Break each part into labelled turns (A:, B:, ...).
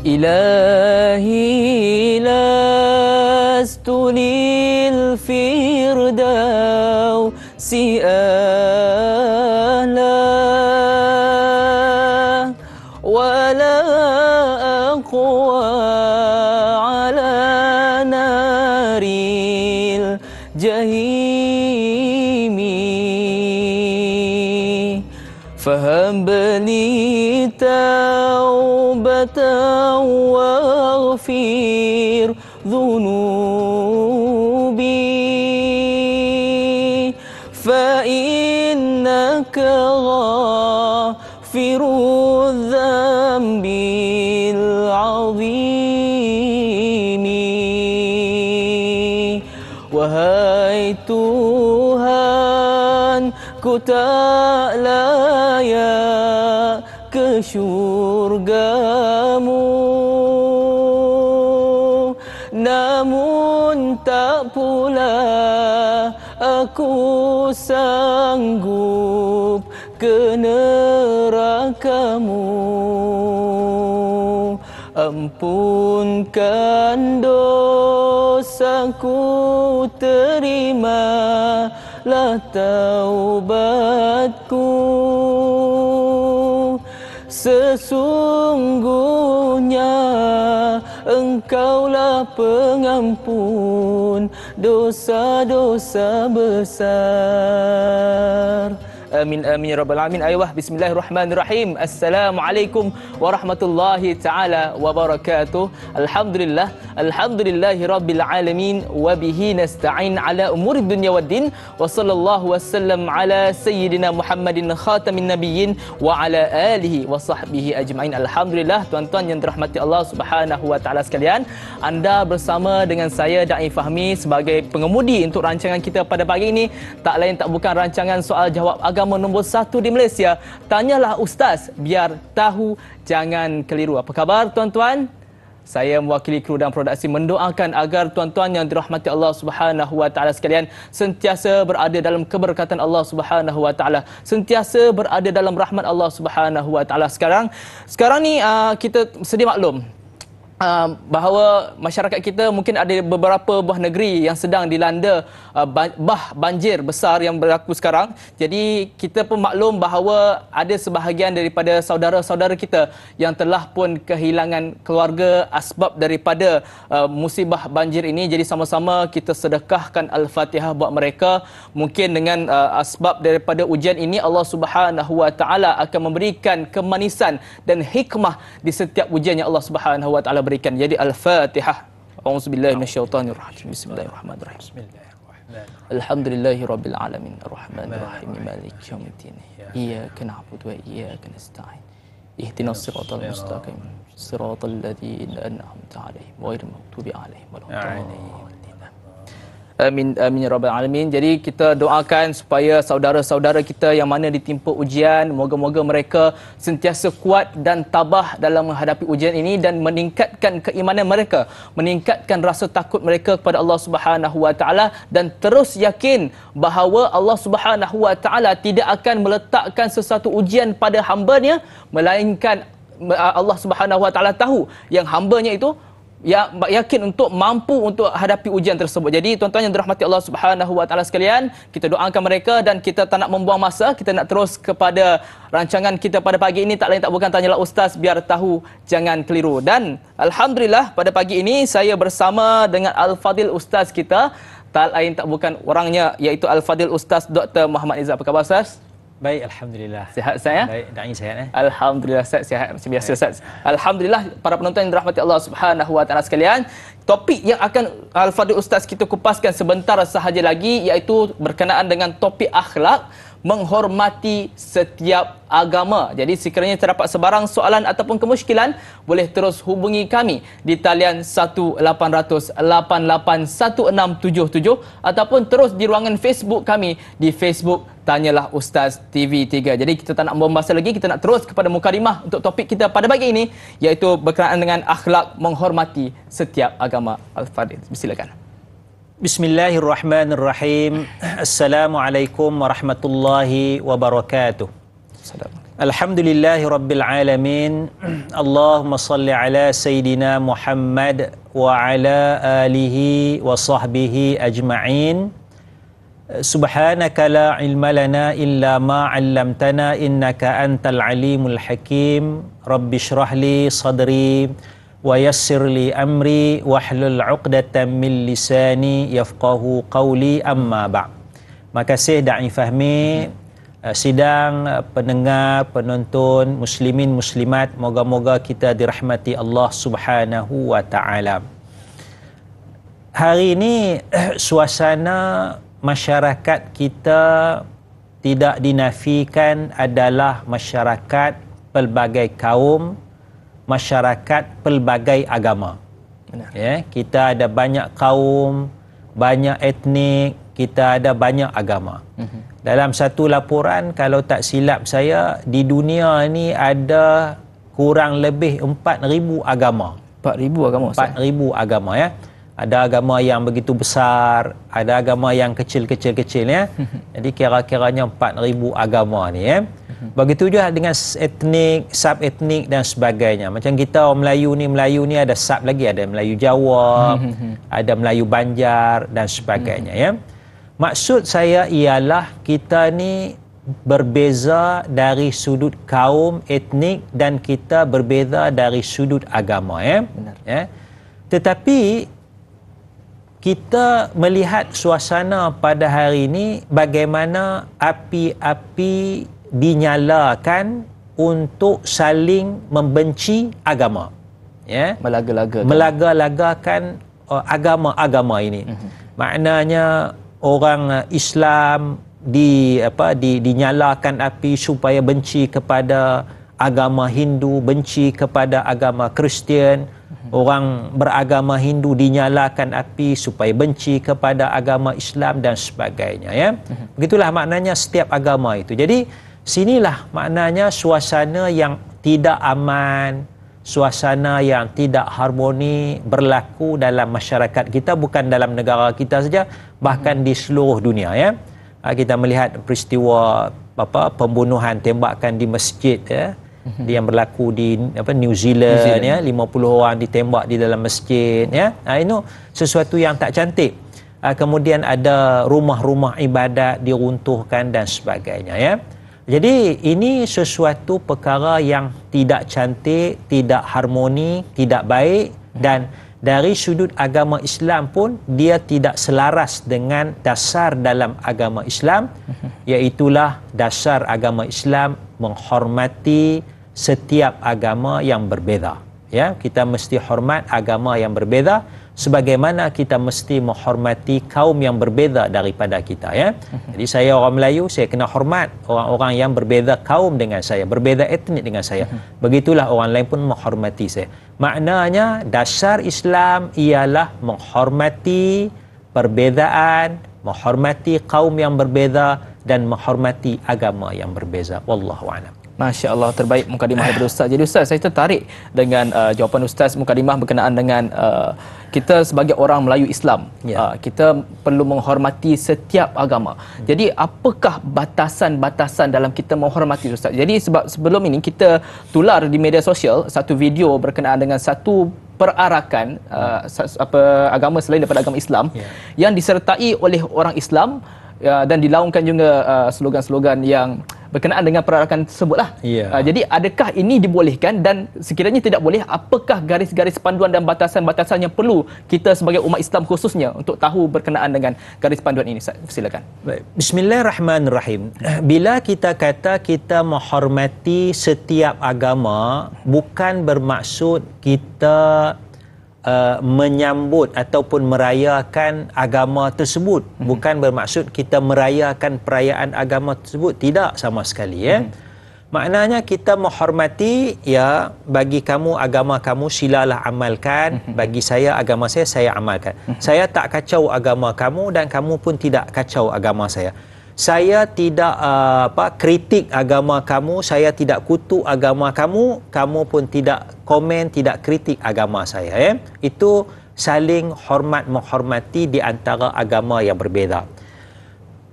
A: إلهي لست للفردوس أهلا ولا أقوى على نار الجحيم فهب لي توبة واغفر ذنوبي فإنك غافر الذنب العظيم وهاي Tuhan ku tak layak ke syurgamu, namun tak pula aku sanggup ke nerakamu. Ampunkan dosaku, terimalah taubatku. Sesungguhnya Engkaulah pengampun dosa-dosa besar. Amin amin ya rabbal alamin. Ayuh, bismillahirrahmanirrahim. Assalamualaikum warahmatullahi taala wabarakatuh. Alhamdulillah, alhamdulillahi rabbil alamin wa bihi nasta'in ala umuri dunya waddin wa sallallahu wasallam ala sayyidina Muhammadin khatamin nabiyyin wa ala alihi wa sahbihi ajmain. Alhamdulillah, tuan-tuan yang dirahmati Allah Subhanahu wa taala sekalian, anda bersama dengan saya Da'i Fahmi sebagai pengemudi untuk rancangan kita pada pagi ini. Tak lain tak bukan rancangan soal jawab agama nombor 1 di Malaysia. Tanyalah Ustaz biar tahu jangan keliru. Apa khabar tuan-tuan? Saya mewakili kru dan produksi mendoakan agar tuan-tuan yang dirahmati Allah Subhanahu wa taala sekalian sentiasa berada dalam keberkatan Allah Subhanahu wa taala, sentiasa berada dalam rahmat Allah Subhanahu wa taala. Sekarang ni kita sedia maklum bahawa masyarakat kita mungkin ada beberapa buah negeri yang sedang dilanda banjir besar yang berlaku sekarang. Jadi kita pun maklum bahawa ada sebahagian daripada saudara-saudara kita yang telah pun kehilangan keluarga asbab daripada musibah banjir ini. Jadi sama-sama kita sedekahkan Al-Fatihah buat mereka. Mungkin dengan asbab daripada ujian ini Allah Subhanahu wa taala akan memberikan kemanisan dan hikmah di setiap ujian yang Allah Subhanahu wa taala berikan. Jadi Al-Fatihah. A'udzubillahi minasyaitonirrajim. Bismillahirrahmanirrahim. Alhamdulillahirabbil alamin. Arrahmanirrahim. Maliki yaumiddin. Iyyaka na'budu wa iyyaka nasta'in. Ihdinas siratal mustaqim. Siratal ladzina an'amta 'alaihim ghairil maghdubi 'alaihim waladdallin. Amin amin ya rabbal alamin. Jadi kita doakan supaya saudara-saudara kita yang mana ditimpa ujian, moga-moga mereka sentiasa kuat dan tabah dalam menghadapi ujian ini dan meningkatkan keimanan mereka, meningkatkan rasa takut mereka kepada Allah Subhanahu wa taala dan terus yakin bahawa Allah Subhanahu wa taala tidak akan meletakkan sesuatu ujian pada hamba-Nya melainkan Allah Subhanahu wa taala tahu yang hamba-Nya itu yakin untuk mampu untuk hadapi ujian tersebut. Jadi tuan-tuan yang dirahmati Allah Subhanahu wa taala sekalian, kita doakan mereka dan kita tak nak membuang masa, kita nak terus kepada rancangan kita pada pagi ini. Tak lain tak bukan Tanyalah Ustaz biar tahu jangan keliru. Dan alhamdulillah pada pagi ini saya bersama dengan Al-Fadil Ustaz kita, tak lain tak bukan orangnya iaitu Al-Fadil Ustaz Dr. Muhammad Izzat. Apa khabar Ustaz?
B: Baik, alhamdulillah.
A: Sihat saya?
B: Baik, Da'i sihat
A: Alhamdulillah Ustaz, sihat macam biasa Ustaz. Alhamdulillah para penonton yang dirahmati Allah Subhanahu wa taala sekalian. Topik yang akan Al-Fadil Ustaz kita kupaskan sebentar sahaja lagi iaitu berkenaan dengan topik akhlak menghormati setiap agama. Jadi sekiranya terdapat sebarang soalan ataupun kemusykilan, boleh terus hubungi kami di talian 1-800-881677 ataupun terus di ruangan Facebook kami di Facebook Tanyalah Ustaz TV3. Jadi kita tak nak membuang masa lagi, kita nak terus kepada mukadimah untuk topik kita pada pagi ini iaitu berkenaan dengan akhlak menghormati setiap agama. Al-Fadil, silakan.
B: Bismillahirrahmanirrahim. Assalamualaikum warahmatullahi wabarakatuh. Alhamdulillahi Rabbil Alamin. Allahumma salli ala Sayyidina Muhammad wa ala alihi wa sahbihi ajma'in. Subhanaka la ilma lana illa ma 'allamtana innaka antal alimul hakim. Rabbi shrah li sadri wa yassir li amri wahlul 'uqdatam min lisani yafqahu qawli, amma ba'd. Makasih Da'i Fahmi, sidang, pendengar, penonton, muslimin muslimat, moga-moga kita dirahmati Allah Subhanahu wa taala. Hari ini suasana masyarakat kita tidak dinafikan adalah masyarakat pelbagai kaum, masyarakat pelbagai agama. Benar. Ya, kita ada banyak kaum, banyak etnik, kita ada banyak agama. Dalam satu laporan, kalau tak silap saya, di dunia ni ada kurang lebih 4,000 agama.
A: 4,000 agama.
B: 4,000 agama, ya. Ada agama yang begitu besar, ada agama yang kecil-kecil ya. Jadi kira-kiranya 4,000 agama ni, ya. Begitu juga dengan etnik, sub-etnik dan sebagainya. Macam kita orang Melayu ni ada sub lagi, ada Melayu Jawa, ada Melayu Banjar dan sebagainya, ya. Maksud saya ialah kita ni berbeza dari sudut kaum, etnik, dan kita berbeza dari sudut agama, ya.
A: Benar.
B: Ya. Tetapi kita melihat suasana pada hari ini bagaimana api-api dinyalakan untuk saling membenci agama, ya. Melaga-lagakan agama-agama ini. Maknanya orang Islam dinyalakan api supaya benci kepada agama Hindu, benci kepada agama Kristian. Orang beragama Hindu dinyalakan api supaya benci kepada agama Islam dan sebagainya, ya. Begitulah maknanya setiap agama itu. Jadi sinilah maknanya suasana yang tidak aman, suasana yang tidak harmoni berlaku dalam masyarakat kita, bukan dalam negara kita saja, bahkan di seluruh dunia, ya. Kita melihat peristiwa pembunuhan, tembakan di masjid, ya, yang berlaku di New Zealand, ya, 50 orang ditembak di dalam masjid, ya. Itu sesuatu yang tak cantik. Kemudian ada rumah-rumah ibadat diruntuhkan dan sebagainya, ya. Jadi ini sesuatu perkara yang tidak cantik, tidak harmoni, tidak baik, dan dari sudut agama Islam pun dia tidak selaras dengan dasar dalam agama Islam, iaitulah dasar agama Islam menghormati setiap agama yang berbeza, ya. Kita mesti hormat agama yang berbeza sebagaimana kita mesti menghormati kaum yang berbeza daripada kita, ya. Jadi saya orang Melayu, saya kena hormat orang-orang yang berbeza kaum dengan saya, berbeza etnik dengan saya. Begitulah orang lain pun menghormati saya. Maknanya dasar Islam ialah menghormati perbezaan, menghormati kaum yang berbeza dan menghormati agama yang berbeza. Wallahu a'lam.
A: Masya Allah, terbaik mukadimah daripada Ustaz. Jadi Ustaz, saya tertarik dengan jawapan Ustaz mukadimah berkenaan dengan kita sebagai orang Melayu Islam, kita perlu menghormati setiap agama. Jadi apakah batasan-batasan dalam kita menghormati, Ustaz? Jadi sebelum ini kita tular di media sosial satu video berkenaan dengan satu perarakan agama selain daripada agama Islam yang disertai oleh orang Islam, dan dilaungkan juga slogan-slogan yang berkenaan dengan perarakan tersebutlah. Jadi adakah ini dibolehkan, dan sekiranya tidak boleh, apakah garis-garis panduan dan batasan-batasan yang perlu kita sebagai umat Islam khususnya untuk tahu berkenaan dengan garis panduan ini? Silakan.
B: Bismillahirrahmanirrahim. Bila kita kata kita menghormati setiap agama, bukan bermaksud kita menyambut ataupun merayakan agama tersebut, bukan bermaksud kita merayakan perayaan agama tersebut, tidak sama sekali, ya. Maknanya kita menghormati, ya, bagi kamu agama kamu silalah amalkan, bagi saya agama saya amalkan. Saya tak kacau agama kamu dan kamu pun tidak kacau agama saya. Saya tidak kritik agama kamu, saya tidak kutuk agama kamu, kamu pun tidak komen, tidak kritik agama saya, ya. Itu saling hormat menghormati di antara agama yang berbeza.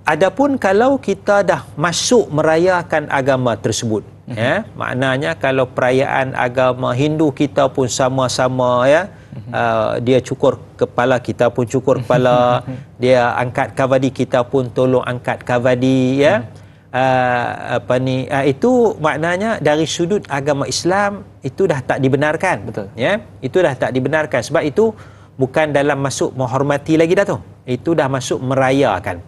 B: Adapun kalau kita dah masuk merayakan agama tersebut, Ya, maknanya kalau perayaan agama Hindu kita pun sama-sama, ya, dia cukur kepala, kita pun cukur kepala, dia angkat kavadi, kita pun tolong angkat kavadi, ya. Itu maknanya dari sudut agama Islam itu dah tak dibenarkan.
A: Betul.
B: Ya, itu dah tak dibenarkan. Sebab itu bukan dalam masuk menghormati lagi dah tu. Itu dah masuk merayakan.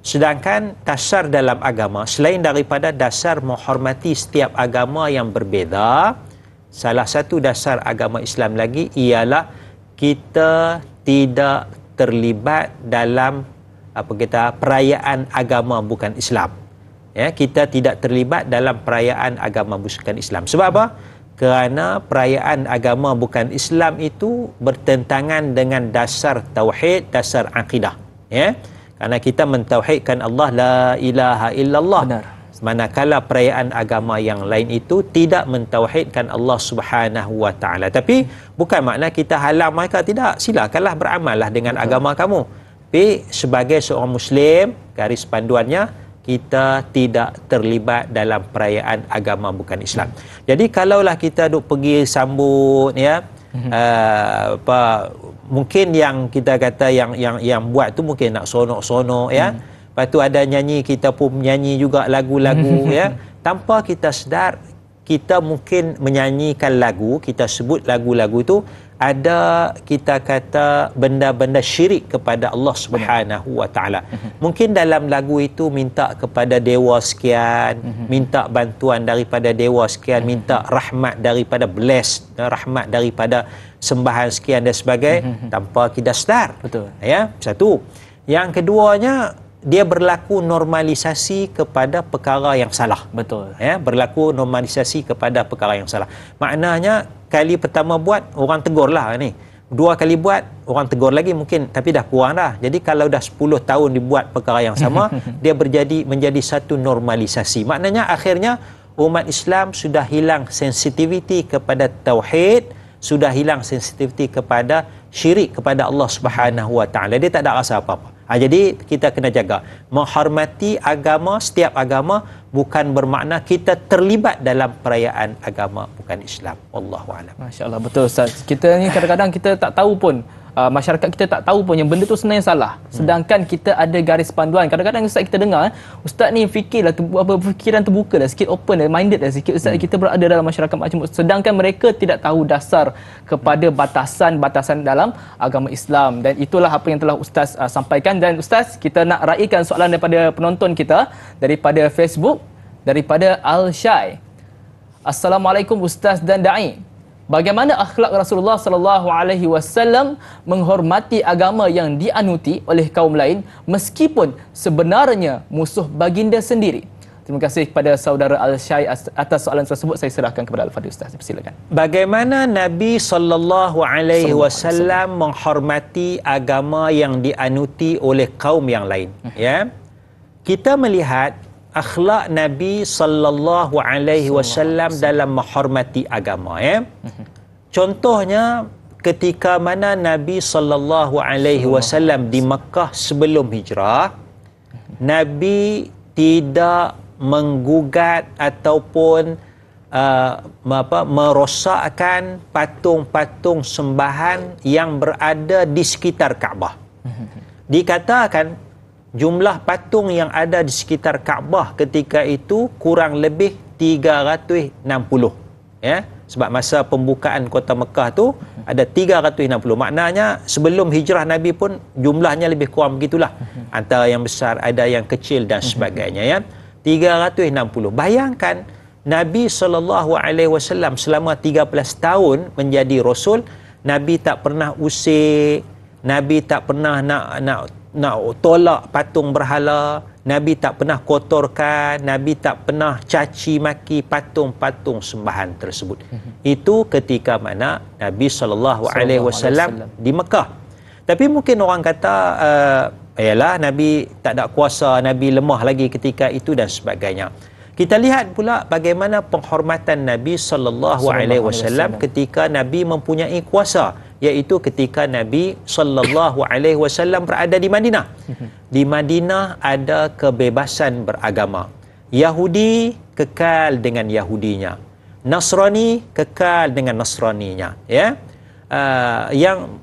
B: Sedangkan dasar dalam agama, selain daripada dasar menghormati setiap agama yang berbeza, salah satu dasar agama Islam lagi ialah kita tidak terlibat dalam perayaan agama bukan Islam. Ya, kita tidak terlibat dalam perayaan agama bukan Islam. Sebab apa? Kerana perayaan agama bukan Islam itu bertentangan dengan dasar tauhid, dasar akidah. Ya. Kerana kita mentauhidkan Allah, la ilaha illallah.
A: Benar.
B: Manakala perayaan agama yang lain itu tidak mentauhidkan Allah Subhanahu wa taala. Tapi bukan makna kita halang mereka, tidak. Silakanlah beramallah dengan agama kamu. Tapi sebagai seorang Muslim, garis panduannya, kita tidak terlibat dalam perayaan agama bukan Islam. Jadi kalaulah kita duk pergi sambut, ya, mungkin yang kita kata yang buat tu mungkin nak sonok-sonok, ya. Lepas tu ada nyanyi, kita pun menyanyi juga lagu-lagu, ya. Tanpa kita sedar, kita mungkin menyanyikan lagu, kita sebut lagu-lagu tu ada, kita kata, benda-benda syirik kepada Allah Subhanahu wa taala. Mungkin dalam lagu itu minta kepada dewa sekian, minta bantuan daripada dewa sekian, minta rahmat daripada rahmat daripada sembahan sekian dan sebagainya, tanpa kita sedar.
A: Betul.
B: Ya, satu. Yang keduanya, dia berlaku normalisasi kepada perkara yang salah.
A: Betul.
B: Ya, berlaku normalisasi kepada perkara yang salah. Maknanya kali pertama buat, orang tegur lah ni. Dua kali buat, orang tegur lagi mungkin, tapi dah kurang dah. Jadi kalau dah 10 tahun dibuat perkara yang sama, dia menjadi satu normalisasi. Maknanya akhirnya umat Islam sudah hilang sensitiviti kepada tauhid, sudah hilang sensitiviti kepada syirik kepada Allah Subhanahu wa taala. Dia tak ada rasa apa-apa. Jadi kita kena jaga. Menghormati agama, setiap agama, bukan bermakna kita terlibat dalam perayaan agama bukan Islam. Wallahu a'lam.
A: Masya-Allah, betul Ustaz. Kita ni kadang-kadang kita tak tahu pun, masyarakat kita tak tahu pun yang benda tu sebenarnya salah. Sedangkan kita ada garis panduan. Kadang-kadang Ustaz kita dengar, Ustaz ni fikirlah, fikiran terbuka dah sikit, open dah, minded dah sikit. Ustaz kita berada dalam masyarakat macam, sedangkan mereka tidak tahu dasar kepada batasan-batasan dalam agama Islam. Dan itulah apa yang telah Ustaz sampaikan. Dan Ustaz, kita nak raikan soalan daripada penonton kita daripada Facebook, daripada Al-Syai. Assalamualaikum Ustaz dan Da'i. Bagaimana akhlak Rasulullah sallallahu alaihi wasallam menghormati agama yang dianuti oleh kaum lain meskipun sebenarnya musuh baginda sendiri? Terima kasih kepada saudara Al-Syai atas soalan tersebut. Saya serahkan kepada Al-Fadhil Ustaz. Silakan.
B: Bagaimana Nabi sallallahu alaihi wasallam menghormati agama yang dianuti oleh kaum yang lain, ya? Kita melihat akhlak Nabi sallallahu alaihi wasallam dalam menghormati agama, ya. Contohnya ketika mana Nabi sallallahu alaihi wasallam di Mekah sebelum hijrah, Nabi tidak menggugat ataupun merosakkan patung-patung sembahan yang berada di sekitar Kaabah. Dikatakan jumlah patung yang ada di sekitar Kaabah ketika itu kurang lebih 360, ya. Sebab masa pembukaan kota Mekah tu ada 360. Maknanya sebelum hijrah Nabi pun jumlahnya lebih kurang begitulah. Antara yang besar, ada yang kecil dan sebagainya, ya. 360. Bayangkan Nabi SAW selama 13 tahun menjadi Rasul, Nabi tak pernah usik, Nabi tak pernah nak tolak patung berhala, Nabi tak pernah kotorkan, Nabi tak pernah caci maki patung-patung sembahan tersebut. Itu ketika mana Nabi SAW di Mekah. Tapi mungkin orang kata yalah, Nabi tak ada kuasa, Nabi lemah lagi ketika itu dan sebagainya. Kita lihat pula bagaimana penghormatan Nabi SAW ketika Nabi mempunyai kuasa, iaitu ketika Nabi SAW berada di Madinah. Di Madinah ada kebebasan beragama. Yahudi kekal dengan Yahudinya, Nasrani kekal dengan Nasraninya, ya.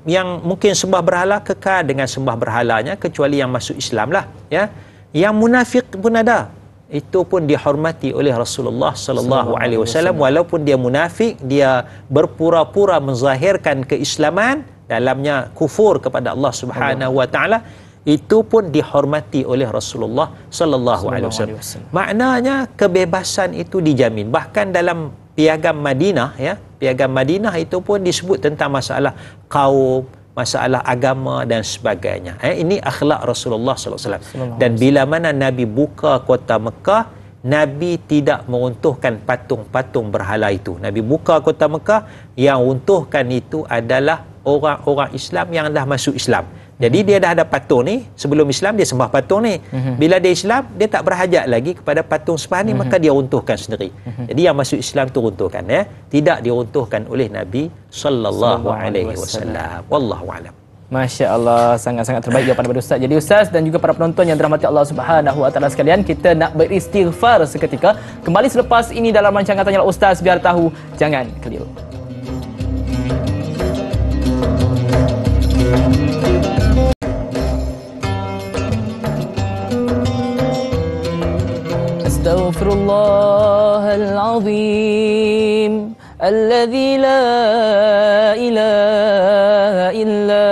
B: Yang mungkin sembah berhala kekal dengan sembah berhalanya, kecuali yang masuk Islam lah, ya. Yang munafik pun ada, itu pun dihormati oleh Rasulullah sallallahu alaihi wasallam, walaupun dia munafik, dia berpura-pura menzahirkan keislaman, dalamnya kufur kepada Allah Subhanahu wa taala, itu pun dihormati oleh Rasulullah sallallahu alaihi wasallam. Maknanya kebebasan itu dijamin. Bahkan dalam Piagam Madinah, ya, Piagam Madinah itu pun disebut tentang masalah kaum, masalah agama dan sebagainya. Ini akhlak Rasulullah sallallahu alaihi wasallam. Dan bila mana Nabi buka kota Mekah, Nabi tidak meruntuhkan patung-patung berhala itu. Nabi buka kota Mekah, yang runtuhkan itu adalah orang-orang Islam yang dah masuk Islam. Jadi dia dah ada patung ni, sebelum Islam dia sembah patung ni. Bila dia Islam, dia tak berhajat lagi kepada patung sembah ni, maka dia runtuhkan sendiri. Jadi yang masuk Islam tu runtuhkan, ya. Tidak diruntuhkan oleh Nabi sallallahu alaihi wasallam. Wallahu a'lam.
A: Masya Allah, sangat-sangat terbaik jawapan daripada Ustaz. Jadi Ustaz dan juga para penonton yang dirahmati Allah Subhanahu wa taala sekalian, kita nak beristighfar seketika. Kembali selepas ini dalam rancangan Tanyalah Ustaz, biar tahu, jangan keliru. Astaghfirullahalazim alladzi la ilaha illa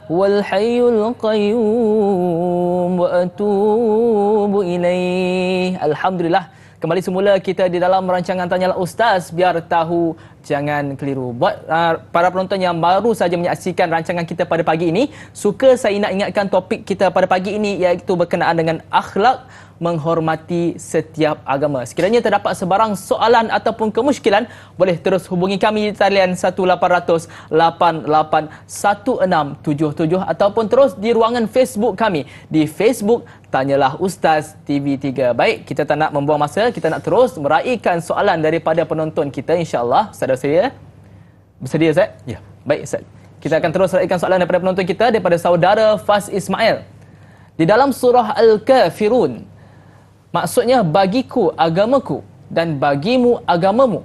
A: huwal hayyul qayyum wa atubu ilaih. Alhamdulillah, kembali semula kita di dalam rancangan Tanyalah Ustaz, biar tahu, jangan keliru. Buat para penonton yang baru saja menyaksikan rancangan kita pada pagi ini, saya nak ingatkan topik kita pada pagi ini, iaitu berkenaan dengan akhlak menghormati setiap agama. Sekiranya terdapat sebarang soalan ataupun kemusykilan, boleh terus hubungi kami di talian 18881677 ataupun terus di ruangan Facebook kami di Facebook Tanyalah Ustaz TV3. Baik, kita tak nak membuang masa, kita nak terus meraihkan soalan daripada penonton kita, insya-Allah. Ustaz bersedia? Bersedia, Ustaz?
B: Ya.
A: Baik, Ustaz. Kita akan terus meraihkan soalan daripada penonton kita, daripada saudara Faz Ismail. Di dalam surah Al-Kafirun, maksudnya bagiku agamaku dan bagimu agamamu.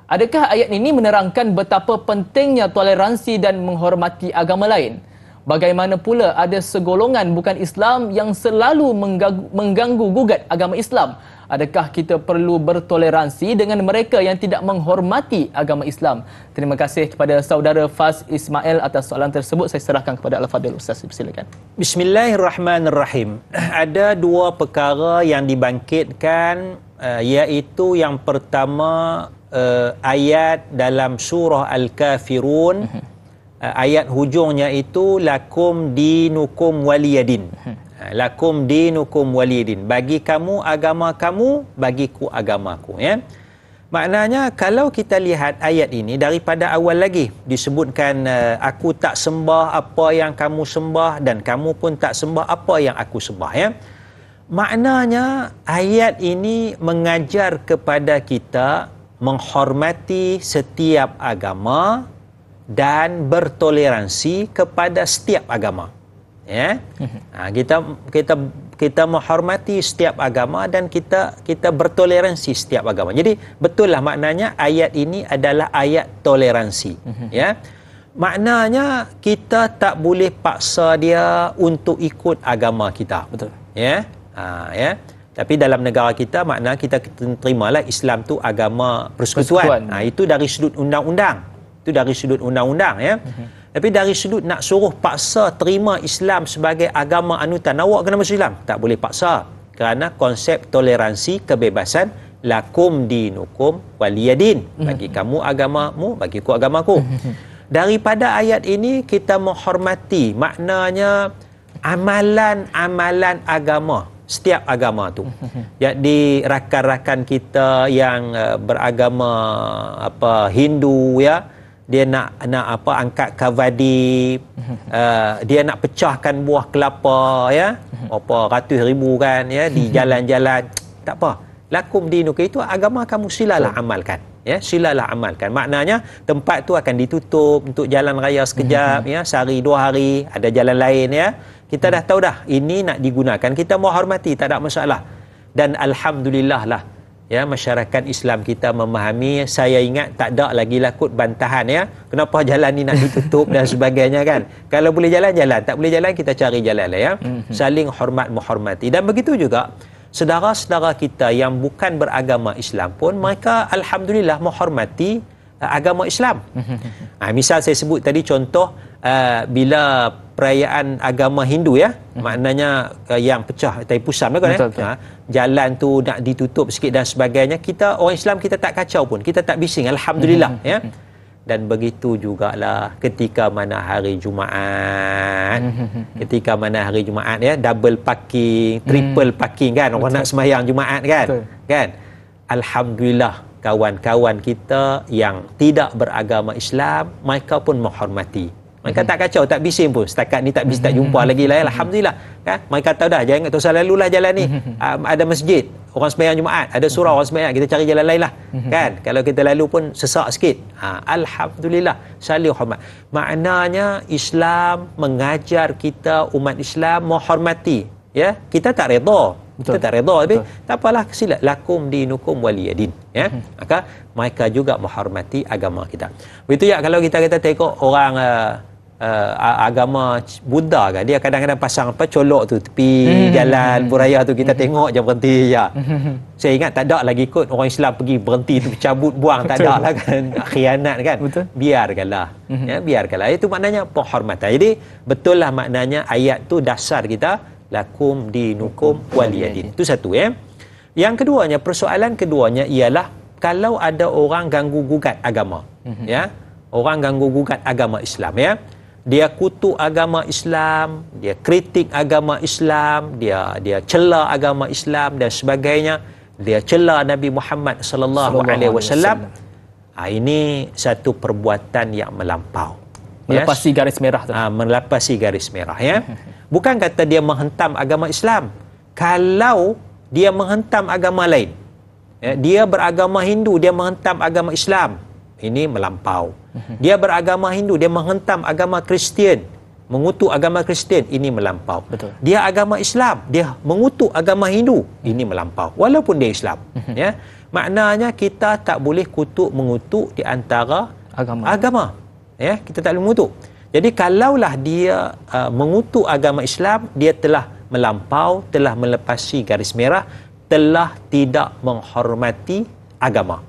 A: Adakah ayat ini menerangkan betapa pentingnya toleransi dan menghormati agama lain? Bagaimana pula ada segolongan bukan Islam yang selalu mengganggu gugat agama Islam? Adakah kita perlu bertoleransi dengan mereka yang tidak menghormati agama Islam? Terima kasih kepada saudara Faz Ismail atas soalan tersebut. Saya serahkan kepada Al-Fadhil Ustaz. Silakan.
B: Bismillahirrahmanirrahim. Ada dua perkara yang dibangkitkan, iaitu yang pertama ayat dalam surah Al-Kafirun. Ayat hujungnya itu lakum dinukum waliyadin. Lakum dinukum waliyadin. Bagi kamu agama kamu, bagiku agamaku, ya. Maknanya kalau kita lihat ayat ini daripada awal lagi disebutkan aku tak sembah apa yang kamu sembah dan kamu pun tak sembah apa yang aku sembah, ya. Maknanya ayat ini mengajar kepada kita menghormati setiap agama dan bertoleransi kepada setiap agama, ya. Kita menghormati setiap agama dan kita bertoleransi setiap agama. Jadi betul lah maknanya ayat ini adalah ayat toleransi, ya. Maknanya kita tak boleh paksa dia untuk ikut agama kita, betul, ya. Ya. Tapi dalam negara kita, makna kita terimalah Islam tu agama persekutuan. Itu dari sudut undang-undang. Itu dari sudut undang-undang, ya. Tapi dari sudut nak suruh paksa terima Islam sebagai agama anutan, awak kena masuk Islam, tak boleh paksa. Kerana konsep toleransi, kebebasan, lakum dinukum waliyadin. Bagi kamu agamamu, bagiku agamaku. Daripada ayat ini kita menghormati, maknanya amalan-amalan agama, setiap agama tu. Jadi rakan-rakan kita yang beragama Hindu, ya, dia nak angkat kavadi, dia nak pecahkan buah kelapa, ya, berapa ratus ribu kan, ya, di jalan-jalan, tak apa, lakum dinuka, itu agama kamu, silalah amalkan, ya, silalah amalkan. Maknanya tempat tu akan ditutup untuk jalan raya sekejap, ya, sehari 2 hari, ada jalan lain, ya. Kita dah tahu dah ini nak digunakan, kita mau hormati, tak ada masalah. Dan alhamdulillah lah, ya, masyarakat Islam kita memahami. Saya ingat tak ada lagi lah kot bantahan, ya, kenapa jalan ni nak ditutup dan sebagainya, kan. Kalau boleh jalan, jalan. Tak boleh jalan, kita cari jalan lah, ya. Saling hormat menghormati. Dan begitu juga saudara-saudara kita yang bukan beragama Islam pun, mereka alhamdulillah menghormati agama Islam. Misal saya sebut tadi contoh, bila perayaan agama Hindu, ya, maknanya yang pecah tai pusam kan, jalan tu nak ditutup sikit dan sebagainya, kita orang Islam kita tak kacau pun, kita tak bising, alhamdulillah, ya. Dan begitu jugalah ketika mana hari Jumaat, ya, double parking, triple parking, kan, orang nak sembahyang Jumaat, kan. Kan, alhamdulillah kawan-kawan kita yang tidak beragama Islam, mereka pun menghormati. Mereka tak kacau, tak bising pun. Setakat ni tak bising, tak jumpa lagi lah, alhamdulillah, kan. Mereka tahu dah, jangan tak usah lalulah jalan ni. Ada masjid, orang sembahyang Jumaat, ada surau orang sembahyang, kita cari jalan lain lah, kan. Kalau kita lalu pun sesak sikit, alhamdulillah, saling hormat. Maknanya Islam mengajar kita umat Islam menghormati, ya. Kita tak redha, kita tak redha, tapi tak apalah, sila lakum dinukum waliyadin, ya. Maka mereka juga menghormati agama kita. Begitu ya, kalau kita tengok orang agama Buddha, kan, dia kadang-kadang pasang colok tu tepi jalan buraya tu, kita tengok je berhenti je. Saya ingat tak ada lagi kot orang Islam pergi berhenti tu cabut buang, tak ada lah, kan. Khianat, kan. Biarkanlah, ya, biarkanlah. Itu maknanya penghormatan. Jadi betul lah maknanya ayat tu dasar kita, lakum dinukum waliyadin. Itu satu, ya. Yang keduanya, persoalan keduanya ialah kalau ada orang ganggu gugat agama, ya, orang ganggu gugat agama Islam, ya, dia kutuk agama Islam, dia kritik agama Islam, dia cela agama Islam dan sebagainya, dia cela Nabi Muhammad sallallahu alaihi wasallam. Ini satu perbuatan yang melampau,
A: melepasi garis merah tu.
B: Melepasi garis merah, ya. Bukan kata dia menghentam agama Islam. Kalau dia menghentam agama lain, ya, dia beragama Hindu, dia menghentam agama Islam, ini melampau. Dia beragama Hindu, dia menghentam agama Kristian, mengutuk agama Kristian, ini melampau. Betul. Dia agama Islam, dia mengutuk agama Hindu, ini melampau, walaupun dia Islam. Ya, maknanya kita tak boleh kutuk mengutuk di antara agama. Ya, kita tak boleh mengutuk. Jadi kalaulah dia mengutuk agama Islam, dia telah melampau, telah melepasi garis merah, telah tidak menghormati agama.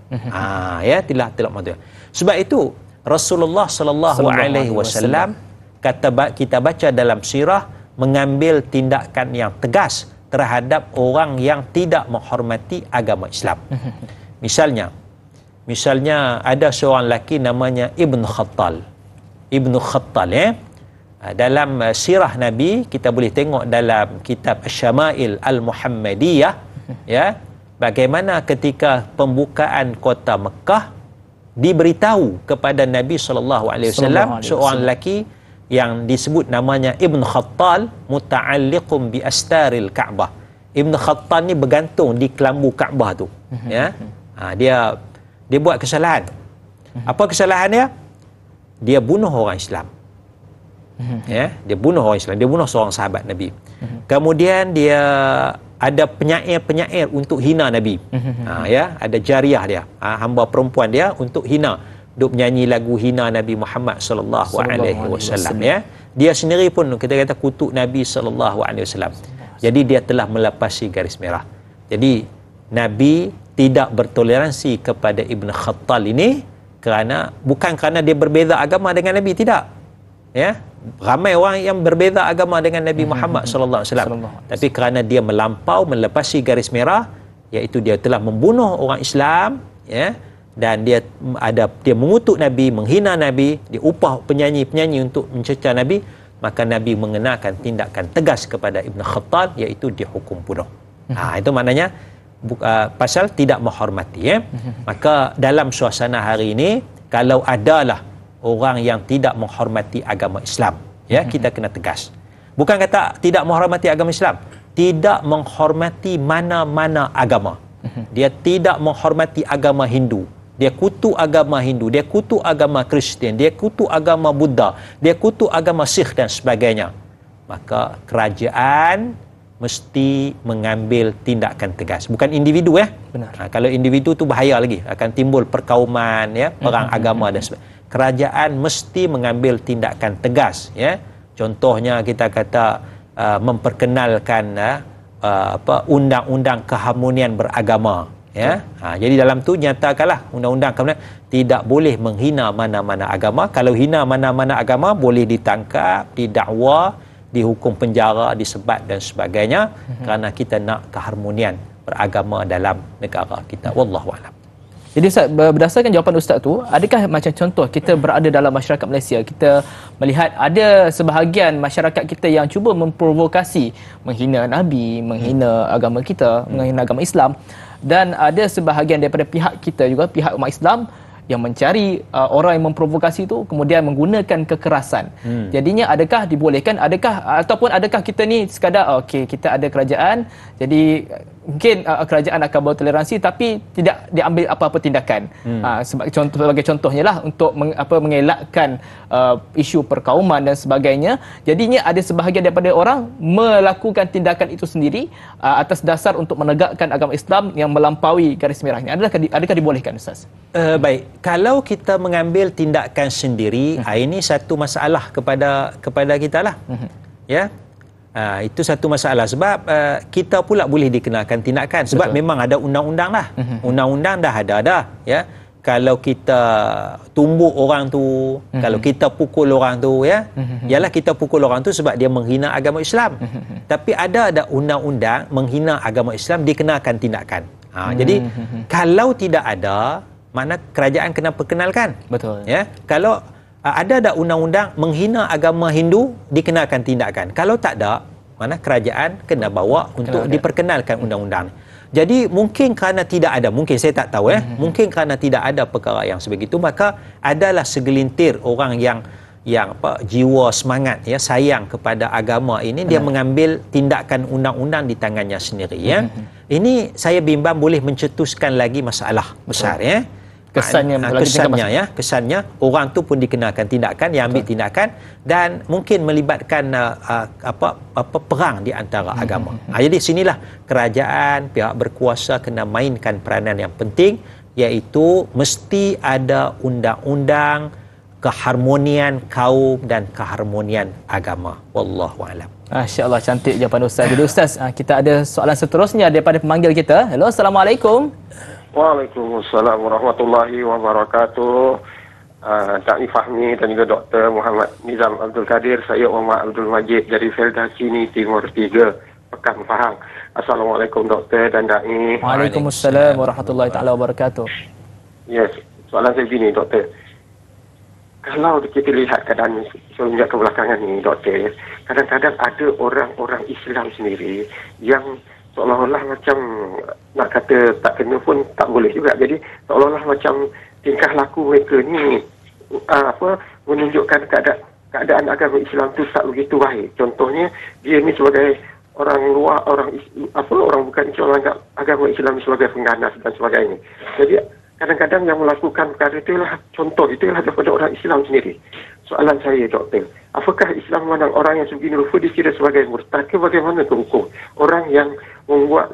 B: Ya, telah menghormati. Sebab itu Rasulullah sallallahu alaihi wasallam kata, kita baca dalam sirah, mengambil tindakan yang tegas terhadap orang yang tidak menghormati agama Islam. Misalnya ada seorang lelaki namanya Ibn Khattal, ya. Dalam sirah Nabi kita boleh tengok dalam kitab Asy-Syama'il Al-Muhammadiyah, ya, bagaimana ketika pembukaan kota Mekah diberitahu kepada Nabi SAW seorang lelaki yang disebut namanya Ibn Khattal, muta'alliqum bi astaril Ka'bah. Ibn Khattal ni bergantung di kelambu Kaabah tu, ya. Dia buat kesalahan. Apa kesalahan dia? Dia bunuh orang Islam. Ya, dia bunuh orang Islam, dia bunuh seorang sahabat Nabi. Kemudian dia ada penyair untuk hina Nabi. Ya, ada jariah dia, hamba perempuan dia untuk hina, duk menyanyi lagu hina Nabi Muhammad sallallahu alaihi wasallam, ya. Dia sendiri pun kita kata kutuk Nabi sallallahu alaihi wasallam. Jadi dia telah melepasi garis merah. Jadi Nabi tidak bertoleransi kepada Ibn Khattal ini bukan kerana dia berbeza agama dengan Nabi, tidak. Ya, ramai orang yang berbeza agama dengan Nabi Muhammad sallallahu alaihi wasallam, tapi kerana dia melampau, melepasi garis merah, iaitu dia telah membunuh orang Islam, ya, dan dia mengutuk Nabi, menghina Nabi, dia upah penyanyi-penyanyi untuk mencerca Nabi, maka Nabi mengenakan tindakan tegas kepada Ibn Khattal, iaitu dihukum bunuh. Itu maknanya pasal tidak menghormati, ya. Maka dalam suasana hari ini, kalau adalah orang yang tidak menghormati agama Islam, ya, kita kena tegas. Bukan kata tidak menghormati agama Islam, tidak menghormati mana-mana agama. Dia tidak menghormati agama Hindu, dia kutuk agama Hindu, dia kutuk agama Kristian, dia kutuk agama Buddha, dia kutuk agama Sikh dan sebagainya. Maka kerajaan mesti mengambil tindakan tegas. Bukan individu ya.
A: Benar.
B: Kalau individu tu bahaya lagi, akan timbul perkauman ya, perang agama dan sebagainya. Kerajaan mesti mengambil tindakan tegas ya. Contohnya kita kata memperkenalkan undang-undang keharmonian beragama ya. Jadi dalam tu nyatakanlah undang-undang kemudian tidak boleh menghina mana-mana agama. Kalau hina mana-mana agama boleh ditangkap, didakwa, dihukum penjara, disebat dan sebagainya, kerana kita nak keharmonian beragama dalam negara kita. Wallahu a'lam.
A: Jadi Ustaz, berdasarkan jawapan Ustaz tu, adakah macam contoh kita berada dalam masyarakat Malaysia, kita melihat ada sebahagian masyarakat kita yang cuba memprovokasi, menghina Nabi, menghina agama kita, menghina agama Islam, dan ada sebahagian daripada pihak kita juga, pihak umat Islam, yang mencari orang yang memprovokasi itu kemudian menggunakan kekerasan. Jadinya adakah dibolehkan, adakah kita ni sekadar okey, kita ada kerajaan, jadi mungkin kerajaan akan bertoleransi tapi tidak diambil apa-apa tindakan. Sebagai contohnya lah untuk mengelakkan isu perkauman dan sebagainya. Jadinya ada sebahagian daripada orang melakukan tindakan itu sendiri atas dasar untuk menegakkan agama Islam yang melampaui garis merah ini. Adakah dibolehkan Ustaz?
B: Baik, kalau kita mengambil tindakan sendiri, ini satu masalah kepada kita lah. Ya. Itu satu masalah sebab kita pula boleh dikenakan tindakan sebab memang ada undang-undang dah. Undang-undang dah ada dah ya. Kalau kita tumbuk orang tu, kalau kita pukul orang tu ya, ialah kita pukul orang tu sebab dia menghina agama Islam. Tapi ada undang-undang menghina agama Islam dikenakan tindakan. Jadi kalau tidak ada, mana kerajaan kena perkenalkan.
A: Betul.
B: Ya. Kalau ada undang-undang menghina agama Hindu dikenakan tindakan. Kalau tak ada, mana kerajaan kena bawa untuk diperkenalkan undang-undang. Jadi mungkin kerana tidak ada, mungkin saya tak tahu mungkin kerana tidak ada perkara yang sebegitu, maka adalah segelintir orang yang jiwa semangat ya, sayang kepada agama ini, dia mengambil tindakan undang-undang di tangannya sendiri ya. Ini saya bimbang boleh mencetuskan lagi masalah besar ya. Kesannya orang tu pun dikenakan tindakan, yang ambil tindakan dan mungkin melibatkan perang di antara agama. Jadi sinilah kerajaan, pihak berkuasa kena mainkan peranan yang penting, iaitu mesti ada undang-undang keharmonian kaum dan keharmonian agama. Wallahu a'lam.
A: Masya-Allah, cantik jawapan Ustaz. Jadi Ustaz, kita ada soalan seterusnya daripada pemanggil kita. Hello, Assalamualaikum.
C: Waalaikumsalam warahmatullahi wabarakatuh. Da'i Fahmi dan juga Dr. Muhammad Nizam Abdul Kadir. Saya Muhammad Abdul Majid dari Felda Kini Timur 3, Pekan Pahang. Assalamualaikum Doktor dan Da'i.
A: Waalaikumsalam warahmatullahi taala wabarakatuh.
C: Yes, soalan saya begini Doktor. Kalau kita lihat keadaan semenjak kebelakangan ini Doktor, kadang-kadang ada orang-orang Islam sendiri yang seolah-olah macam nak kata tak kena pun tak boleh juga. Jadi seolah-olah macam tingkah laku mereka ni menunjukkan keadaan agama Islam tu tak begitu baik. Contohnya dia ni sebagai orang luar, orang bukan Islam, anggap agama Islam sebagai pengganas dan sebagainya. Jadi kadang-kadang yang melakukan perkara itulah daripada orang Islam sendiri. Soalan saya Doktor, apakah Islam memandang orang yang sebegini rupa dikira sebagai murtad ke bagaimana hukum? Orang yang membuat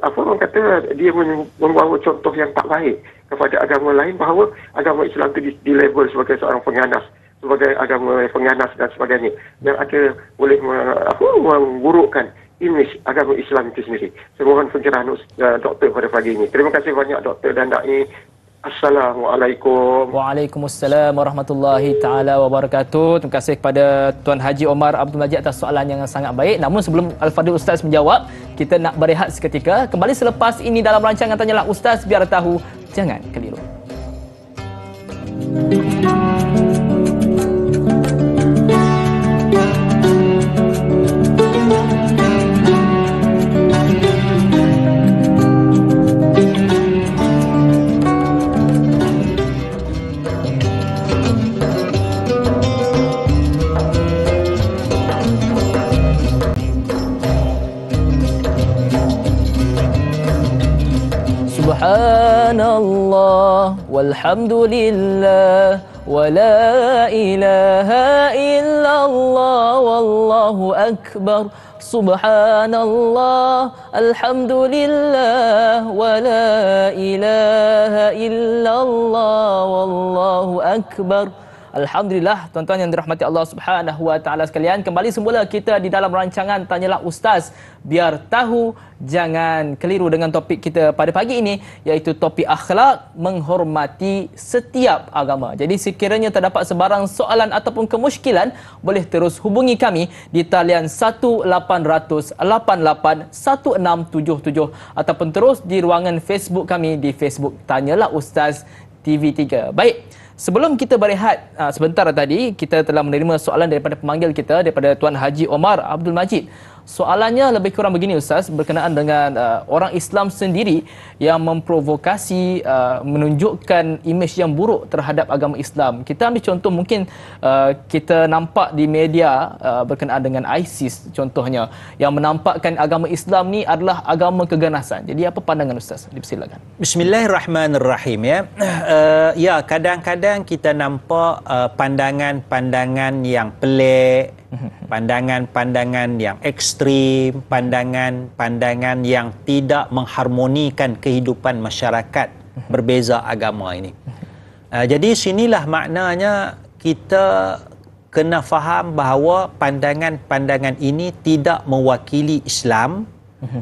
C: orang kata dia membawa contoh yang tak baik kepada agama lain, bahawa agama Islam itu dilabel sebagai seorang pengganas, sebagai agama pengganas dan sebagainya, yang ada boleh memburukkan imej agama Islam itu sendiri. Saya mohon pencerahan Doktor pada pagi ini. Terima kasih banyak Doktor dan Da'i. Assalamualaikum.
A: Waalaikumsalam warahmatullahi taala wabarakatuh. Terima kasih kepada Tuan Haji Omar Abdul Majid atas soalan yang sangat baik. Namun sebelum Al-Fadhil Ustaz menjawab, kita nak berehat seketika. Kembali selepas ini dalam rancangan Tanyalah Ustaz, biar tahu, jangan keliru. Subhanallah walhamdulillah wa la ilaha illallah wallahu Allahu akbar, subhanallah, alhamdulillah, wa la ilaha illallah, wallahu akbar. Alhamdulillah, tuan-tuan yang dirahmati Allah Subhanahu wa taala sekalian, kembali semula kita di dalam rancangan Tanyalah Ustaz, biar tahu jangan keliru dengan topik kita pada pagi ini, iaitu topik akhlak menghormati setiap agama. Jadi sekiranya terdapat sebarang soalan ataupun kemusykilan, boleh terus hubungi kami di talian 1800 88 1677 ataupun terus di ruangan Facebook kami di Facebook Tanyalah Ustaz TV3. Baik, sebelum kita berehat sebentar tadi, kita telah menerima soalan daripada pemanggil kita, daripada Tuan Haji Omar Abdul Majid. Soalannya lebih kurang begini Ustaz, berkenaan dengan orang Islam sendiri yang memprovokasi, menunjukkan imej yang buruk terhadap agama Islam. Kita ambil contoh, mungkin kita nampak di media berkenaan dengan ISIS contohnya, yang menampakkan agama Islam ni adalah agama keganasan. Jadi apa pandangan Ustaz? Dipersilakan.
B: Bismillahirrahmanirrahim, ya. Ya, kadang-kadang kita nampak pandangan-pandangan yang pelik, pandangan-pandangan yang ekstrim, pandangan-pandangan yang tidak mengharmonikan kehidupan masyarakat berbeza agama ini. Jadi sinilah maknanya kita kena faham bahawa pandangan-pandangan ini tidak mewakili Islam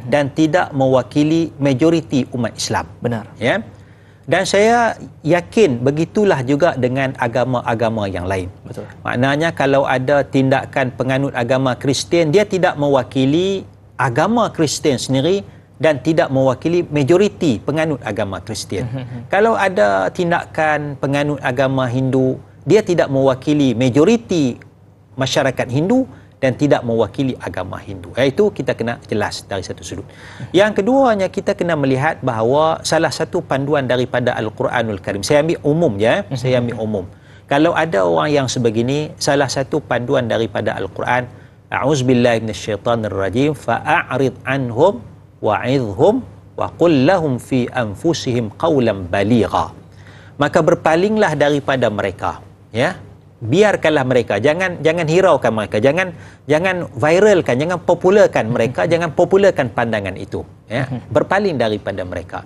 B: dan tidak mewakili majoriti umat Islam.
A: Benar.
B: Ya. Dan saya yakin begitulah juga dengan agama-agama yang lain.
A: Betul.
B: Maknanya kalau ada tindakan penganut agama Kristian, dia tidak mewakili agama Kristian sendiri dan tidak mewakili majoriti penganut agama Kristian. Kalau ada tindakan penganut agama Hindu, dia tidak mewakili majoriti masyarakat Hindu dan tidak mewakili agama Hindu. Itu kita kena jelas dari satu sudut. Yang keduanya, kita kena melihat bahawa salah satu panduan daripada Al-Quranul Karim, saya ambil umum ya, saya ambil umum. Kalau ada orang yang sebegini, salah satu panduan daripada Al-Quran, a'udzubillahi minasyaitanirrajim, fa'a'rid anhum wa'idhum wa qul lahum fi anfusihim qawlan baligha. Maka berpalinglah daripada mereka, ya. Biarkanlah mereka, jangan hiraukan mereka, jangan viralkan, jangan popularkan mereka, jangan popularkan pandangan itu, ya. Berpaling daripada mereka.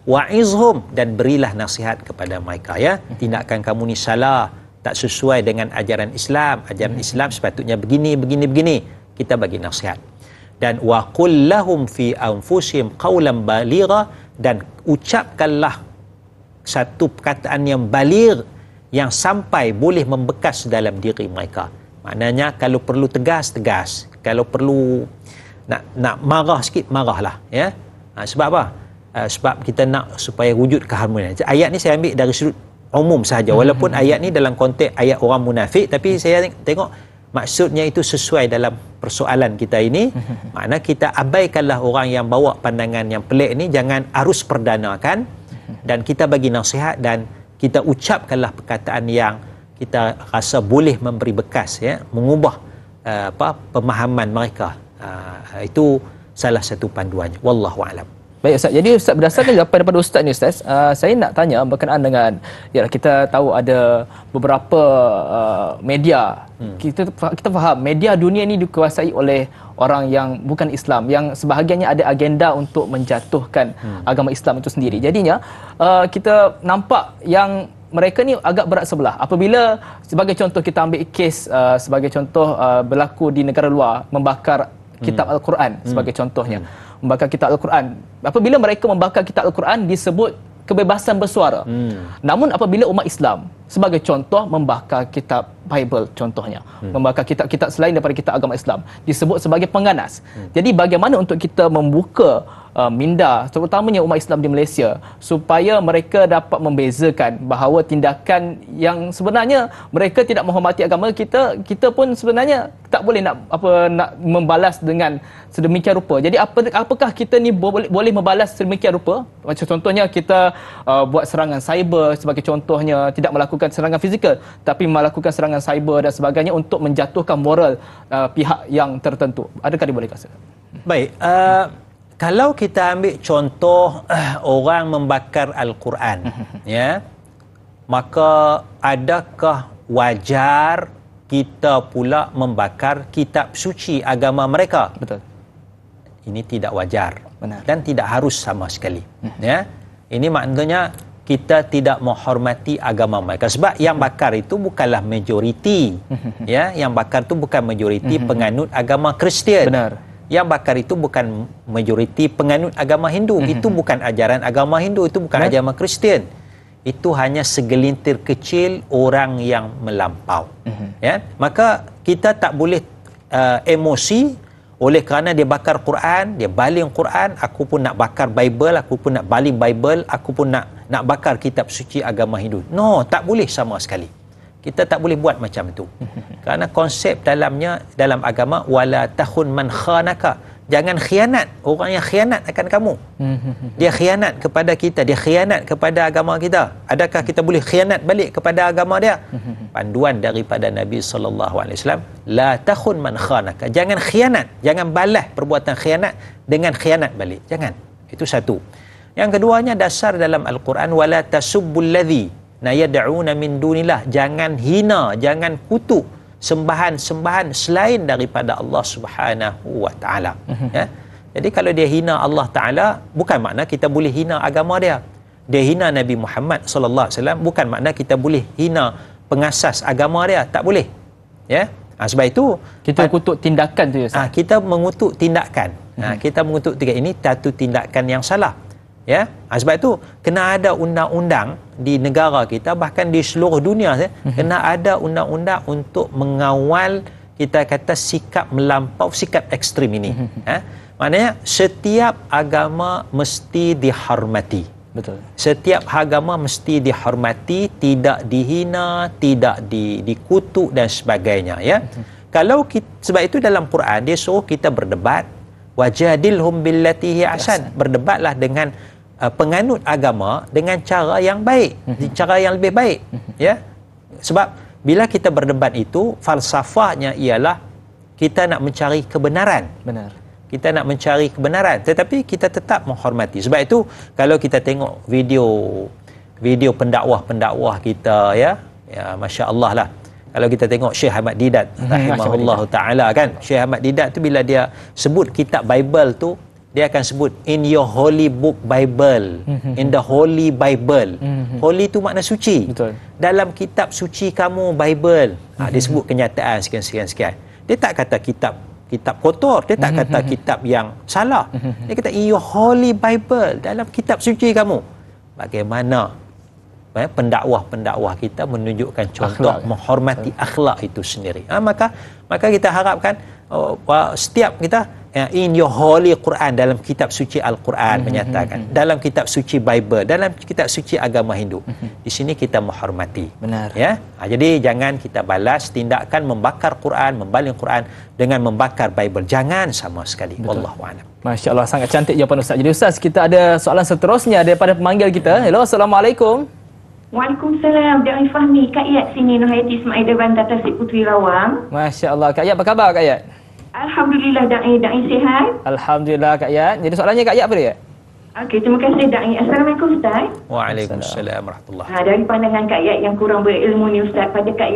B: Wa'izhum, dan berilah nasihat kepada mereka, ya. Tindakan kamu ni salah, tak sesuai dengan ajaran Islam. Ajaran Islam sepatutnya begini. Kita bagi nasihat. Dan wa qul lahum fi anfusihim qawlan baligha, dan ucapkanlah satu perkataan yang baligh, yang sampai boleh membekas dalam diri mereka. Maknanya kalau perlu tegas, kalau perlu nak marah sikit, marahlah, ya. Sebab apa? Sebab kita nak supaya wujud keharmonian. Ayat ni saya ambil dari sudut umum sahaja, walaupun ayat ni dalam konteks ayat orang munafik, tapi saya tengok maksudnya itu sesuai dalam persoalan kita ini. Makna kita abaikanlah orang yang bawa pandangan yang pelik ni, jangan arus perdanakan, dan kita bagi nasihat dan kita ucapkanlah perkataan yang kita rasa boleh memberi bekas, ya, mengubah pemahaman mereka. Itu salah satu panduannya. Wallahu a'lam.
A: Baik Ustaz, jadi Ustaz, berdasarkan jawapan daripada Ustaz ni Ustaz, saya nak tanya berkenaan dengan, ya, kita tahu ada beberapa media, kita faham media dunia ni dikuasai oleh orang yang bukan Islam, yang sebahagiannya ada agenda untuk menjatuhkan agama Islam itu sendiri. Jadinya kita nampak yang mereka ni agak berat sebelah. Apabila sebagai contoh kita ambil kes sebagai contoh berlaku di negara luar, membakar kitab Al-Quran sebagai contohnya. Membakar kitab Al-Quran. Apabila mereka membakar kitab Al-Quran, disebut kebebasan bersuara. Namun apabila umat Islam sebagai contoh membakar kitab Bible contohnya, membakar kitab-kitab selain daripada kitab agama Islam, disebut sebagai pengganas. Jadi bagaimana untuk kita membuka minda terutamanya umat Islam di Malaysia supaya mereka dapat membezakan bahawa tindakan yang sebenarnya mereka tidak menghormati agama kita, kita pun sebenarnya tak boleh nak membalas dengan sedemikian rupa. Jadi apakah kita ni boleh membalas sedemikian rupa? Macam contohnya kita buat serangan cyber sebagai contohnya, tidak melakukan serangan fizikal tapi melakukan serangan cyber dan sebagainya untuk menjatuhkan moral pihak yang tertentu. Adakah dibolehkan?
B: Baik, kalau kita ambil contoh orang membakar Al-Quran, ya, maka adakah wajar kita pula membakar kitab suci agama mereka.
A: Betul.
B: Ini tidak wajar.
A: Benar.
B: Dan tidak harus sama sekali. Ya. Ini maknanya kita tidak menghormati agama mereka, sebab yang bakar itu bukanlah majoriti. Ya, yang bakar itu bukan majoriti penganut agama Kristian.
A: Benar.
B: Yang bakar itu bukan majoriti penganut agama Hindu. Itu bukan ajaran agama Hindu, itu bukan agama Kristian. Itu hanya segelintir kecil orang yang melampau. Ya, maka kita tak boleh emosi oleh kerana dia bakar Quran, dia baling Quran, aku pun nak bakar Bible, aku pun nak baling Bible, aku pun nak bakar kitab suci agama Hindu. No, tak boleh sama sekali. Kita tak boleh buat macam tu. Kerana konsep dalamnya, dalam agama, wala takhun man khanaka. Jangan khianat orang yang khianat akan kamu. Dia khianat kepada kita, dia khianat kepada agama kita. Adakah kita boleh khianat balik kepada agama dia? Panduan daripada Nabi SAW, la takhun man khanaka. Jangan khianat, jangan balas perbuatan khianat dengan khianat balik. Jangan. Itu satu. Yang keduanya, dasar dalam Al-Quran, wala tasubbul ladzi yad'una min dunillah. Jangan hina, jangan kutuk sembahan-sembahan selain daripada Allah Subhanahu wa taala. Ya. Jadi kalau dia hina Allah Taala, bukan makna kita boleh hina agama dia. Dia hina Nabi Muhammad sallallahu alaihi wasallam, bukan makna kita boleh hina pengasas agama dia, tak boleh. Ya. Sebab itu
A: kita kutuk tindakan tu ya, Ustaz.
B: Kita mengutuk tindakan. Kita mengutuk tindakan ini satu tindakan yang salah. Ya, sebab itu kena ada undang-undang di negara kita, bahkan di seluruh dunia, kena ada undang-undang untuk mengawal, kita kata, sikap melampau, sikap ekstrim ini. Maknanya setiap agama mesti dihormati.
A: Betul.
B: Setiap agama mesti dihormati, tidak dihina, tidak dikutuk dan sebagainya. Ya. Kalau kita, sebab itu dalam Quran dia suruh kita berdebat, wajadilhum billati hi ahsan. Berdebatlah dengan penganut agama dengan cara yang baik, cara yang lebih baik. Ya, sebab bila kita berdebat itu, falsafahnya ialah kita nak mencari kebenaran.
A: Benar.
B: Kita nak mencari kebenaran, tetapi kita tetap menghormati. Sebab itu kalau kita tengok video pendakwah kita, ya masya-Allah lah. Kalau kita tengok Syekh Ahmad Didat rahimahullahu taala, kan, Syekh Ahmad Didat tu bila dia sebut kitab Bible tu, dia akan sebut in your holy book Bible, in the holy Bible. Holy tu makna suci.
A: Betul.
B: Dalam kitab suci kamu Bible. Dia sebut kenyataan sekian. Dia tak kata kitab kotor, dia tak kata kitab yang salah. Dia kata in your holy Bible, dalam kitab suci kamu. Bagaimana pendakwah-pendakwah kita menunjukkan contoh akhlak, menghormati akhlak itu sendiri. Maka kita harapkan setiap kita in your holy Quran, dalam kitab suci Al-Quran menyatakan, dalam kitab suci Bible, dalam kitab suci agama Hindu. Di sini kita menghormati.
A: Benar.
B: Ya. Jadi jangan kita balas tindakan membakar Quran, membaling Quran dengan membakar Bible. Jangan sama sekali. Wallahu a'lam.
A: Masya-Allah, sangat cantik jawapan Ustaz. Jadi Ustaz, kita ada soalan seterusnya daripada pemanggil kita. Hello, Assalamualaikum.
D: Waalaikumsalam. Da'i Fahmi, Kak Yat sini, Nurhayati Ismail Dewan, Tasik Puteri Rawang.
A: Masya-Allah. Kak Yat, apa khabar Kak Yat?
D: Alhamdulillah, Da'i sihat.
A: Alhamdulillah Kak Yat. Jadi soalannya Kak Yat apa dia?
D: Okey, terima kasih Da'i. Assalamualaikum Ustaz.
B: Waalaikumsalam warahmatullahi.
D: Dari pandangan Kak Yat yang kurang berilmu ni Ustaz, pada Kak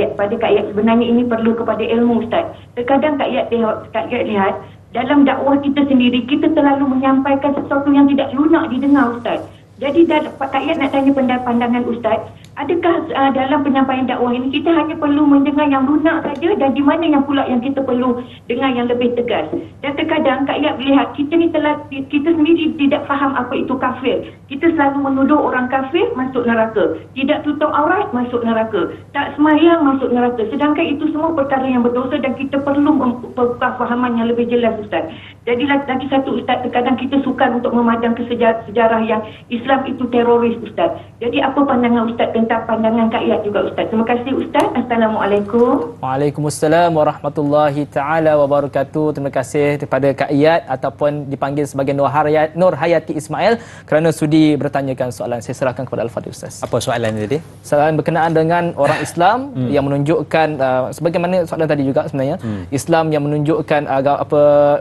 D: Yat sebenarnya ini perlu kepada ilmu Ustaz. Terkadang Kak Yat lihat dalam dakwah kita sendiri, kita terlalu menyampaikan sesuatu yang tidak lunak didengar Ustaz. Jadi Kak Yat nak tanya pandangan Ustaz, adakah dalam penyampaian dakwah ini kita hanya perlu mendengar yang lunak saja, dan di mana yang pula yang kita perlu dengar yang lebih tegas? Dan terkadang Kak Yat melihat kita sendiri tidak faham apa itu kafir. Kita selalu menuduh orang kafir masuk neraka, tidak tutup aurat masuk neraka, tak sembahyang masuk neraka, sedangkan itu semua perkara yang berdosa dan kita perlu pemahaman yang lebih jelas Ustaz. Jadi lagi satu Ustaz, terkadang kita sukar untuk memandang sejarah yang Islam itu teroris Ustaz. Jadi apa pandangan Ustaz tentang pandangan Kak Yat juga Ustaz? Terima kasih Ustaz. Assalamualaikum.
A: Waalaikumsalam warahmatullahi taala wabarakatuh. Terima kasih kepada Kak Yat ataupun dipanggil sebagai Nurhayati Ismail kerana sudi bertanyakan soalan. Saya serahkan kepada Al-Fadhil Ustaz.
B: Apa soalan tadi?
A: Soalan berkenaan dengan orang Islam yang menunjukkan sebagaimana soalan tadi juga sebenarnya, Islam yang menunjukkan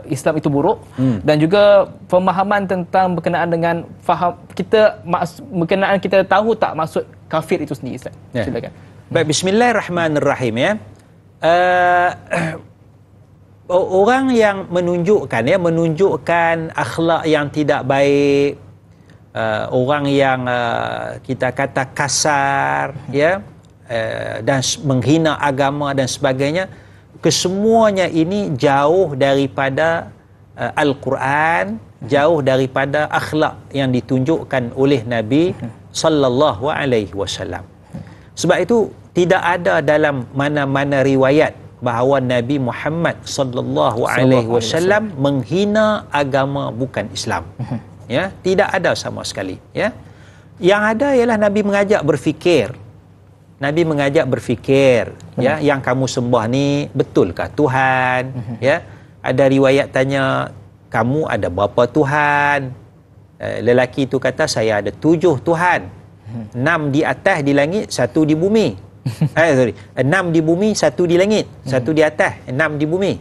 A: Islam itu buruk, dan juga pemahaman tentang berkenaan dengan faham kita berkenaan kita tahu tak maksud kafir itu sendiri Ustaz.
B: Ya.
A: Silakan.
B: Baik, bismillahirrahmanirrahim, ya. Orang yang menunjukkan akhlak yang tidak baik, orang yang kita kata kasar, ya, dan menghina agama dan sebagainya, kesemuanya ini jauh daripada Al-Quran, jauh daripada akhlak yang ditunjukkan oleh Nabi sallallahu alaihi wasallam. Sebab itu tidak ada dalam mana-mana riwayat bahawa Nabi Muhammad sallallahu alaihi wasallam menghina agama bukan Islam. Ya, tidak ada sama sekali, ya. Yang ada ialah Nabi mengajak berfikir. Nabi mengajak berfikir, ya, yang kamu sembah ni betulkah Tuhan? Ya, ada riwayat tanya, kamu ada berapa Tuhan? Lelaki itu kata, saya ada 7 Tuhan. 6 di atas di langit, 1 di bumi. 6 di bumi, 1 di langit, 1 di atas, 6 di bumi.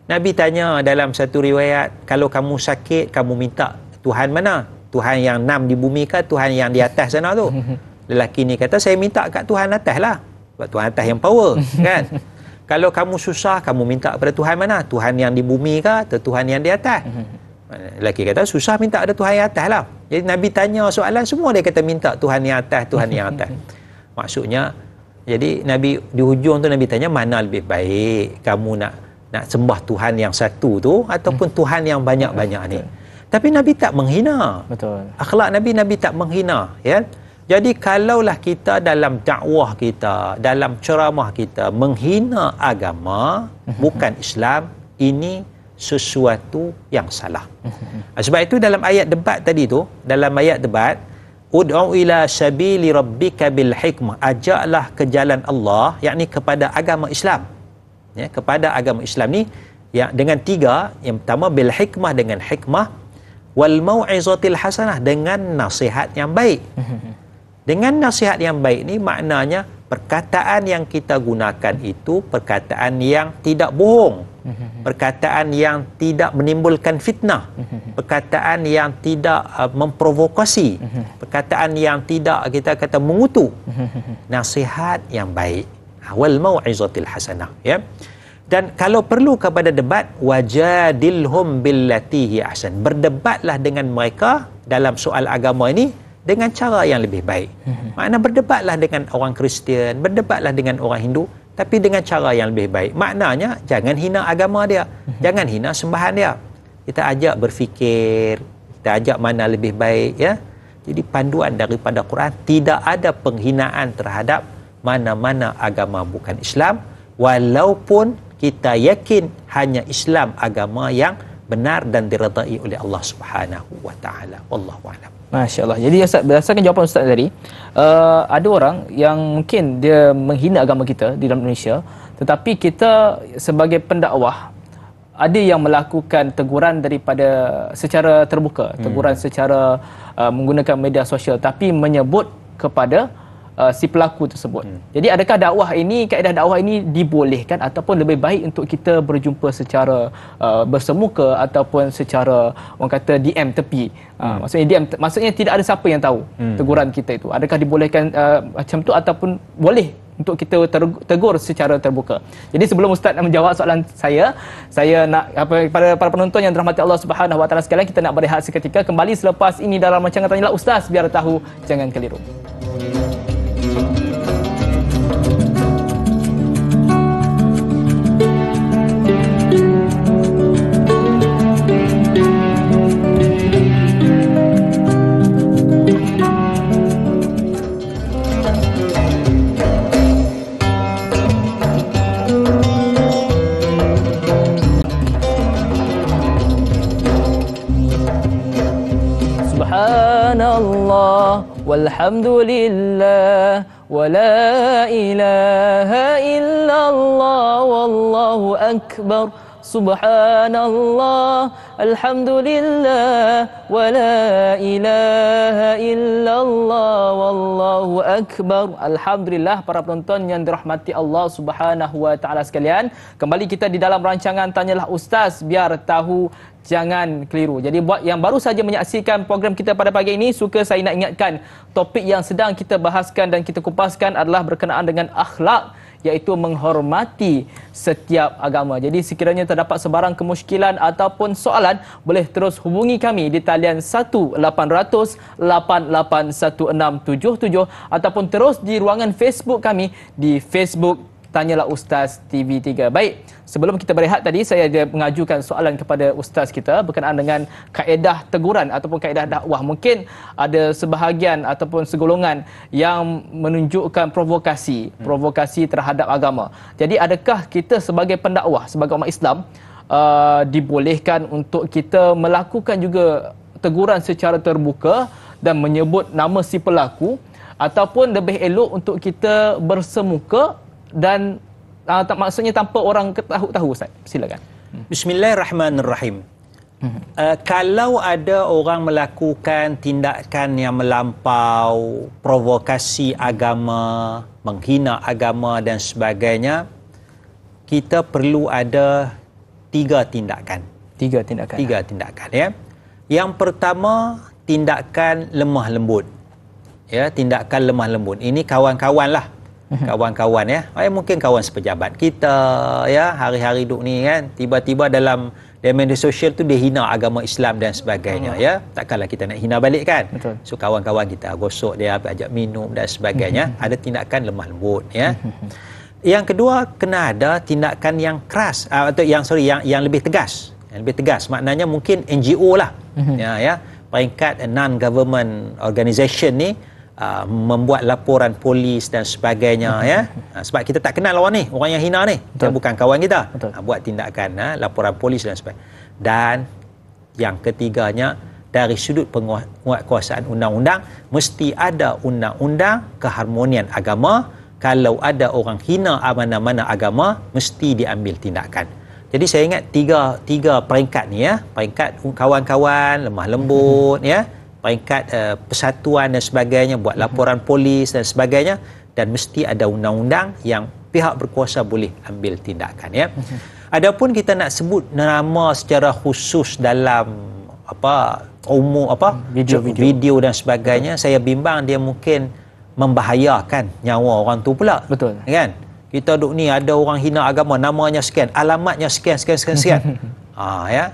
B: Nabi tanya dalam satu riwayat, kalau kamu sakit, kamu minta Tuhan mana? Tuhan yang 6 di bumi ke Tuhan yang di atas sana tu? Lelaki ni kata, saya minta kat Tuhan atas lah. Sebab Tuhan atas yang power, kan? Kalau kamu susah, kamu minta kepada Tuhan mana? Tuhan yang di bumi ke atau Tuhan yang di atas? Lelaki kata, susah minta ada Tuhan yang atas lah. Jadi Nabi tanya soalan, semua dia kata minta Tuhan yang atas, Tuhan yang atas. Maksudnya, jadi Nabi di hujung tu Nabi tanya, mana lebih baik kamu nak sembah Tuhan yang satu tu ataupun Tuhan yang banyak-banyak ni? Tapi Nabi tak menghina.
A: Betul.
B: Akhlak Nabi tak menghina, ya. Jadi kalaulah kita dalam dakwah kita, dalam ceramah kita menghina agama bukan Islam, ini sesuatu yang salah. Sebab itu dalam ayat debat tadi tu, dalam ayat debat, ud'u ila sabili rabbika bil hikmah, ajaklah ke jalan Allah, yakni kepada agama Islam. Ya, kepada agama Islam ni ya, dengan 3, yang pertama bil hikmah, dengan hikmah, wal mau'izatil hasanah, dengan nasihat yang baik. Dengan nasihat yang baik ni maknanya perkataan yang kita gunakan itu perkataan yang tidak bohong, perkataan yang tidak menimbulkan fitnah, perkataan yang tidak memprovokasi, perkataan yang tidak kita kata mengutuk. Nasihat yang baik, wal mau'izatil hasanah, ya. Dan kalau perlu kepada debat, wajadilhum billati hi ahsan, berdebatlah dengan mereka dalam soal agama ini dengan cara yang lebih baik. Makna berdebatlah dengan orang Kristian, berdebatlah dengan orang Hindu, tapi dengan cara yang lebih baik. Maknanya jangan hina agama dia, jangan hina sembahan dia. Kita ajak berfikir, kita ajak mana lebih baik, ya. Jadi panduan daripada Quran, tidak ada penghinaan terhadap mana-mana agama bukan Islam, walaupun kita yakin hanya Islam agama yang benar dan diredai oleh Allah Subhanahu wa taala. Wallahu a'lam.
A: Masya-Allah. Jadi berdasarkan jawapan Ustaz tadi, ada orang yang mungkin dia menghina agama kita di dalam Indonesia, tetapi kita sebagai pendakwah ada yang melakukan teguran daripada secara terbuka, teguran secara menggunakan media sosial, tapi menyebut kepada si pelaku tersebut. Jadi adakah kaedah dakwah ini dibolehkan ataupun lebih baik untuk kita berjumpa secara bersemuka ataupun secara orang kata DM tepi? Maksudnya tidak ada siapa yang tahu teguran kita itu. Adakah dibolehkan macam tu ataupun boleh untuk kita tegur secara terbuka? Jadi sebelum Ustaz menjawab soalan saya nak para penonton yang dirahmati Allah Subhanahu wa taala sekalian, kita nak berehat seketika, kembali selepas ini dalam rancangan Tanyalah Ustaz, biar tahu jangan keliru. Subhanallah walhamdulillah wa la ilaha illallah wallahu akbar. Subhanallah, alhamdulillah, wa la ilaha illallah, wallahu akbar. Alhamdulillah para penonton yang dirahmati Allah Subhanahu wa taala sekalian, kembali kita di dalam rancangan Tanyalah Ustaz, biar tahu jangan keliru. Jadi buat yang baru saja menyaksikan program kita pada pagi ini, suka saya nak ingatkan topik yang sedang kita bahaskan dan kita kupaskan adalah berkenaan dengan akhlak iaitu menghormati setiap agama. Jadi sekiranya terdapat sebarang kemusykilan ataupun soalan, boleh terus hubungi kami di talian 1-800-881677 ataupun terus di ruangan Facebook kami di Facebook Tanyalah Ustaz TV3. Baik, sebelum kita berehat tadi, saya ada mengajukan soalan kepada Ustaz kita berkenaan dengan kaedah teguran ataupun kaedah dakwah. Mungkin ada sebahagian ataupun segolongan yang menunjukkan provokasi terhadap agama. Jadi adakah kita sebagai pendakwah, sebagai umat Islam, dibolehkan untuk kita melakukan juga teguran secara terbuka dan menyebut nama si pelaku, ataupun lebih elok untuk kita bersemuka dan maksudnya tanpa orang tahu Ustaz? Silakan.
B: Bismillahirrahmanirrahim. Kalau ada orang melakukan tindakan yang melampau, provokasi agama, menghina agama dan sebagainya, kita perlu ada tiga tindakan. Tiga tindakan ya. Yang pertama, tindakan lemah lembut. Ya, tindakan lemah lembut. Ini kawan-kawan lah. Kawan-kawan ya, mungkin kawan sepejabat kita ya, hari-hari duk ni kan, tiba-tiba dalam media sosial tu dia hina agama Islam dan sebagainya ya, takkanlah kita nak hina balik kan. Betul. So kawan-kawan kita gosok dia, ajak minum dan sebagainya, ada tindakan lemah lembut ya. Yang kedua, kena ada tindakan yang keras atau yang lebih tegas. Yang lebih tegas maknanya mungkin NGO lah. Ya, peringkat non-government organisation ni membuat laporan polis dan sebagainya ya. Sebab kita tak kenal orang ni, orang yang hina ni. Dia bukan kawan kita. Buat tindakan laporan polis dan sebagainya. Dan yang ketiganya, dari sudut penguatkuasaan undang-undang, mesti ada undang-undang keharmonian agama. Kalau ada orang hina mana-mana agama, mesti diambil tindakan. Jadi saya ingat tiga peringkat ni ya. Peringkat kawan-kawan, lemah lembut ya. Peringkat persatuan dan sebagainya, buat laporan polis dan sebagainya, dan mesti ada undang-undang yang pihak berkuasa boleh ambil tindakan ya. Adapun kita nak sebut nama secara khusus dalam video dan sebagainya, saya bimbang dia mungkin membahayakan nyawa orang tu pula. Betul. Kan? Kita duk ni ada orang hina agama, namanya sekian, alamatnya sekian. Ya.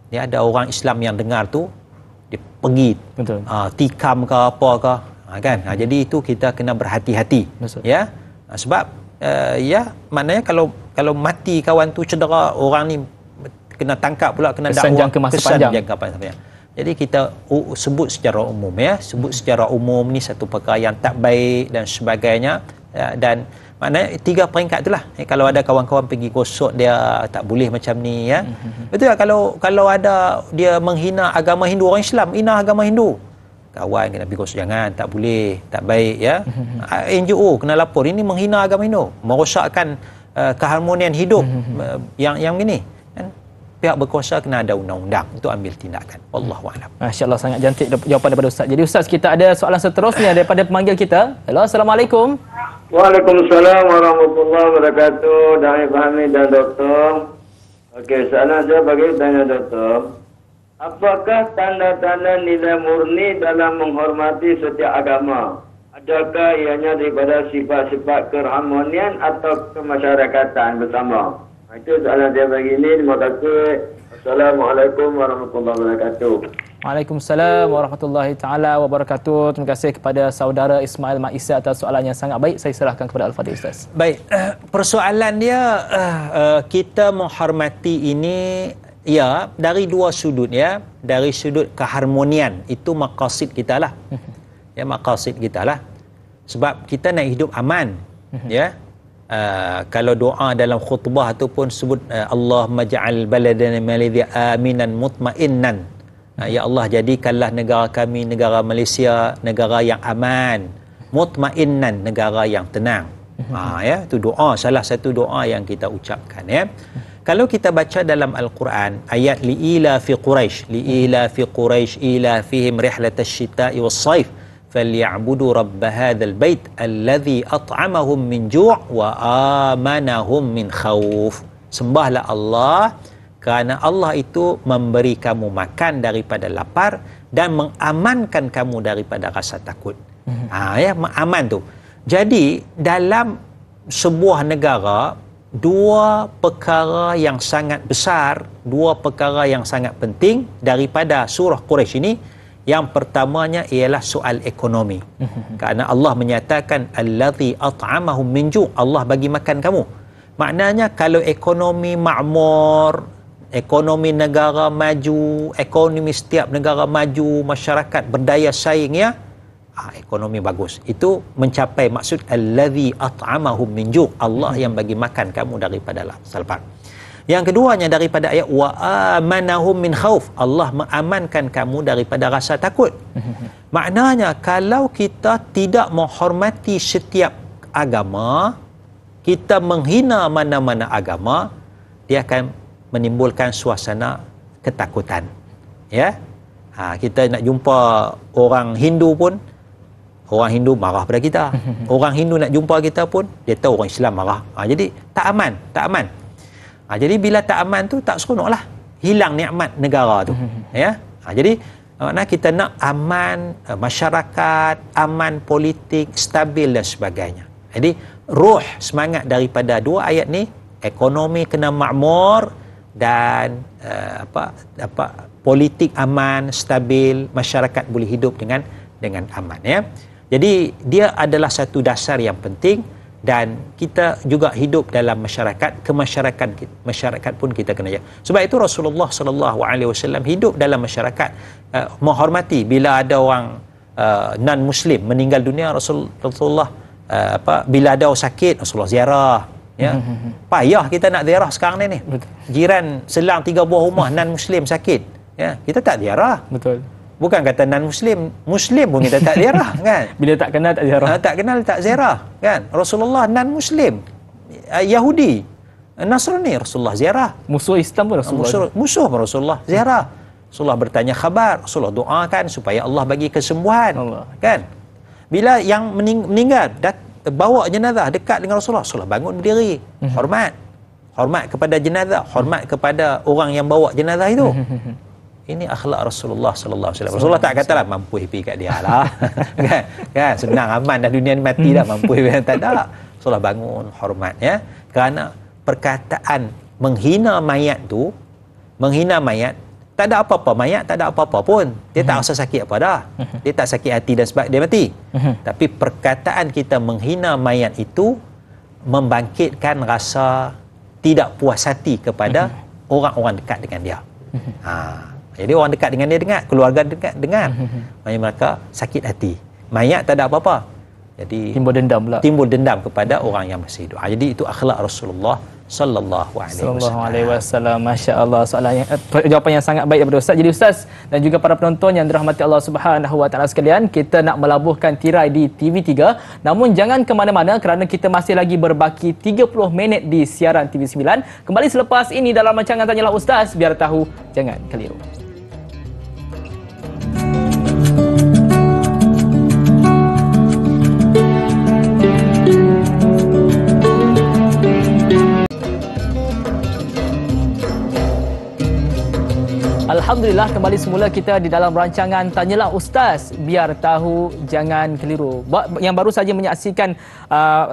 B: Dia ada orang Islam yang dengar tu, dia pergi tikam ke apa ke kan. Jadi itu kita kena berhati-hati. Betul. Ya. Sebab ya maknanya kalau mati kawan tu, cedera, orang ni kena tangkap pula, kena dakwah kesan jangka masa panjang. Jadi kita sebut secara umum ya, sebut secara umum ni satu perkara yang tak baik dan sebagainya ya, dan maknanya tiga peringkat itulah. Kalau ada kawan-kawan pergi gosok dia, tak boleh macam ni ya. Betul tak? Kalau ada dia menghina agama Hindu, orang Islam hina agama Hindu, kawan kena pergi gosok, jangan, tak boleh, tak baik ya. NGO kena lapor, ini menghina agama Hindu, merosakkan keharmonian hidup yang gini. Pihak berkuasa kena ada undang-undang untuk ambil tindakan. Wallahu a'lam.
A: Masya-Allah, sangat cantik jawapan daripada Ustaz. Jadi Ustaz, kita ada soalan seterusnya daripada pemanggil kita. Hello, Assalamualaikum.
E: Waalaikumsalam warahmatullahi wabarakatuh. Dai Fahmi dan Doktor. Okey, soalan saya bagi tanya Doktor. Apakah tanda-tanda nilai murni dalam menghormati setiap agama? Adakah ianya daripada sifat-sifat keharmonian atau kemasyarakatan bersama? Itu soalan saya bagi ini. Terima kasih. Assalamualaikum warahmatullahi wabarakatuh.
A: Waalaikumsalam warahmatullahi taala wabarakatuh. Terima kasih kepada saudara Ismail Maisa atas soalan yang sangat baik. Saya serahkan kepada Al-Fadhil Ustaz.
B: Baik, persoalan dia kita menghormati ini ya dari dua sudut ya. Dari sudut keharmonian, itu maqasid kita lah. Ya, maqasid kita lah. Sebab kita nak hidup aman. Ya. Kalau doa dalam khutbah ataupun sebut Allahumma ja'al baladana malaysia aminan mutmainnan. Ya Allah, jadikanlah negara kami, negara Malaysia, negara yang aman, mutmainnan, negara yang tenang. Ya, itu doa, salah satu doa yang kita ucapkan ya. Kalau kita baca dalam Al-Quran ayat li'ila fi Quraisy ila fihim rihlatash shita'i was-saif فَلْيَعْبُدُوا رَبَّ هَذَا الْبَيْتِ الَّذِي أَطْعَمَهُمْ مِنْ جُوعٍ وَآمَنَهُمْ مِنْ خَوْفٍ. Sembahlah Allah kerana Allah itu memberi kamu makan daripada lapar dan mengamankan kamu daripada rasa takut. Ya, aman tu. Jadi dalam sebuah negara, dua perkara yang sangat besar, dua perkara yang sangat penting daripada surah Quraisy ini. Yang pertamanya ialah soal ekonomi. Kerana Allah menyatakan allazi at'amahum min ju', Allah bagi makan kamu. Maknanya kalau ekonomi makmur, ekonomi negara maju, ekonomi setiap negara maju, masyarakat berdaya saing ya, ekonomi bagus. Itu mencapai maksud allazi at'amahum min ju', Allah yang bagi makan kamu daripada lapar. Yang keduanya daripada ayat wa amanahum min khauf, Allah mengamankan kamu daripada rasa takut. Maknanya kalau kita tidak menghormati setiap agama, kita menghina mana-mana agama, dia akan menimbulkan suasana ketakutan. Ya. Kita nak jumpa orang Hindu pun, orang Hindu marah pada kita. Orang Hindu nak jumpa kita pun, dia tahu orang Islam marah. Jadi tak aman, tak aman. Jadi bila tak aman tu tak seronoklah, hilang nikmat negara tu. Ya. Jadi makna kita nak aman masyarakat, aman politik, stabil dan sebagainya. Jadi ruh semangat daripada dua ayat ni, ekonomi kena makmur dan politik aman, stabil, masyarakat boleh hidup dengan aman ya. Jadi dia adalah satu dasar yang penting. Dan kita juga hidup dalam masyarakat, masyarakat pun kita kena jaga. Sebab itu Rasulullah SAW hidup dalam masyarakat, menghormati bila ada orang non-Muslim meninggal dunia, Rasulullah bila ada orang sakit, Rasulullah ziarah. Ya. Payah kita nak ziarah sekarang ni. Jiran selang 3 buah rumah non-Muslim sakit, ya, kita tak ziarah.
A: Betul.
B: Bukan kata non-Muslim, Muslim pun kita tak ziarah kan.
A: Bila tak kenal tak ziarah.
B: Tak kenal tak ziarah kan. Rasulullah non-Muslim, Yahudi, Nasrani, Rasulullah ziarah.
A: Musuh Islam pun Rasulullah.
B: Musuh pun Rasulullah ziarah. Rasulullah bertanya khabar, Rasulullah doakan supaya Allah bagi kesembuhan. Allah. Kan. Bila yang meninggal bawa jenazah dekat dengan Rasulullah, Rasulullah bangun berdiri, hormat. Hormat kepada jenazah, hormat kepada orang yang bawa jenazah itu. Ini akhlak Rasulullah sallallahu alaihi wasallam. Rasulullah tak katalah mampu happy kat dia lah. kan senang aman dah, dunia ni mati dah, mampu happy tak ada. Rasulullah bangun hormat ya. Kerana perkataan menghina mayat tu, menghina mayat, tak ada apa-apa, mayat tak ada apa-apa pun. Dia tak rasa sakit apa dah. Dia tak sakit hati dan sebab dia mati. Tapi perkataan kita menghina mayat itu membangkitkan rasa tidak puas hati kepada orang-orang dekat dengan dia. Jadi orang dekat dengan dia dengar, keluarga dekat dengar. Mereka sakit hati. Mayat tak ada apa-apa. Jadi
A: timbul dendam pula.
B: Timbul dendam kepada orang yang masih hidup. Jadi itu akhlak Rasulullah sallallahu alaihi
A: wasallam. Masya-Allah, jawapan yang sangat baik daripada Ustaz. Jadi Ustaz dan juga para penonton yang dirahmati Allah Subhanahu wa taala sekalian, kita nak melabuhkan tirai di TV3. Namun jangan ke mana-mana kerana kita masih lagi berbaki 30 minit di siaran TV9. Kembali selepas ini dalam rancangan Tanyalah Ustaz, biar tahu jangan keliru. Alhamdulillah, kembali semula kita di dalam rancangan Tanyalah Ustaz, biar tahu jangan keliru. Yang baru saja menyaksikan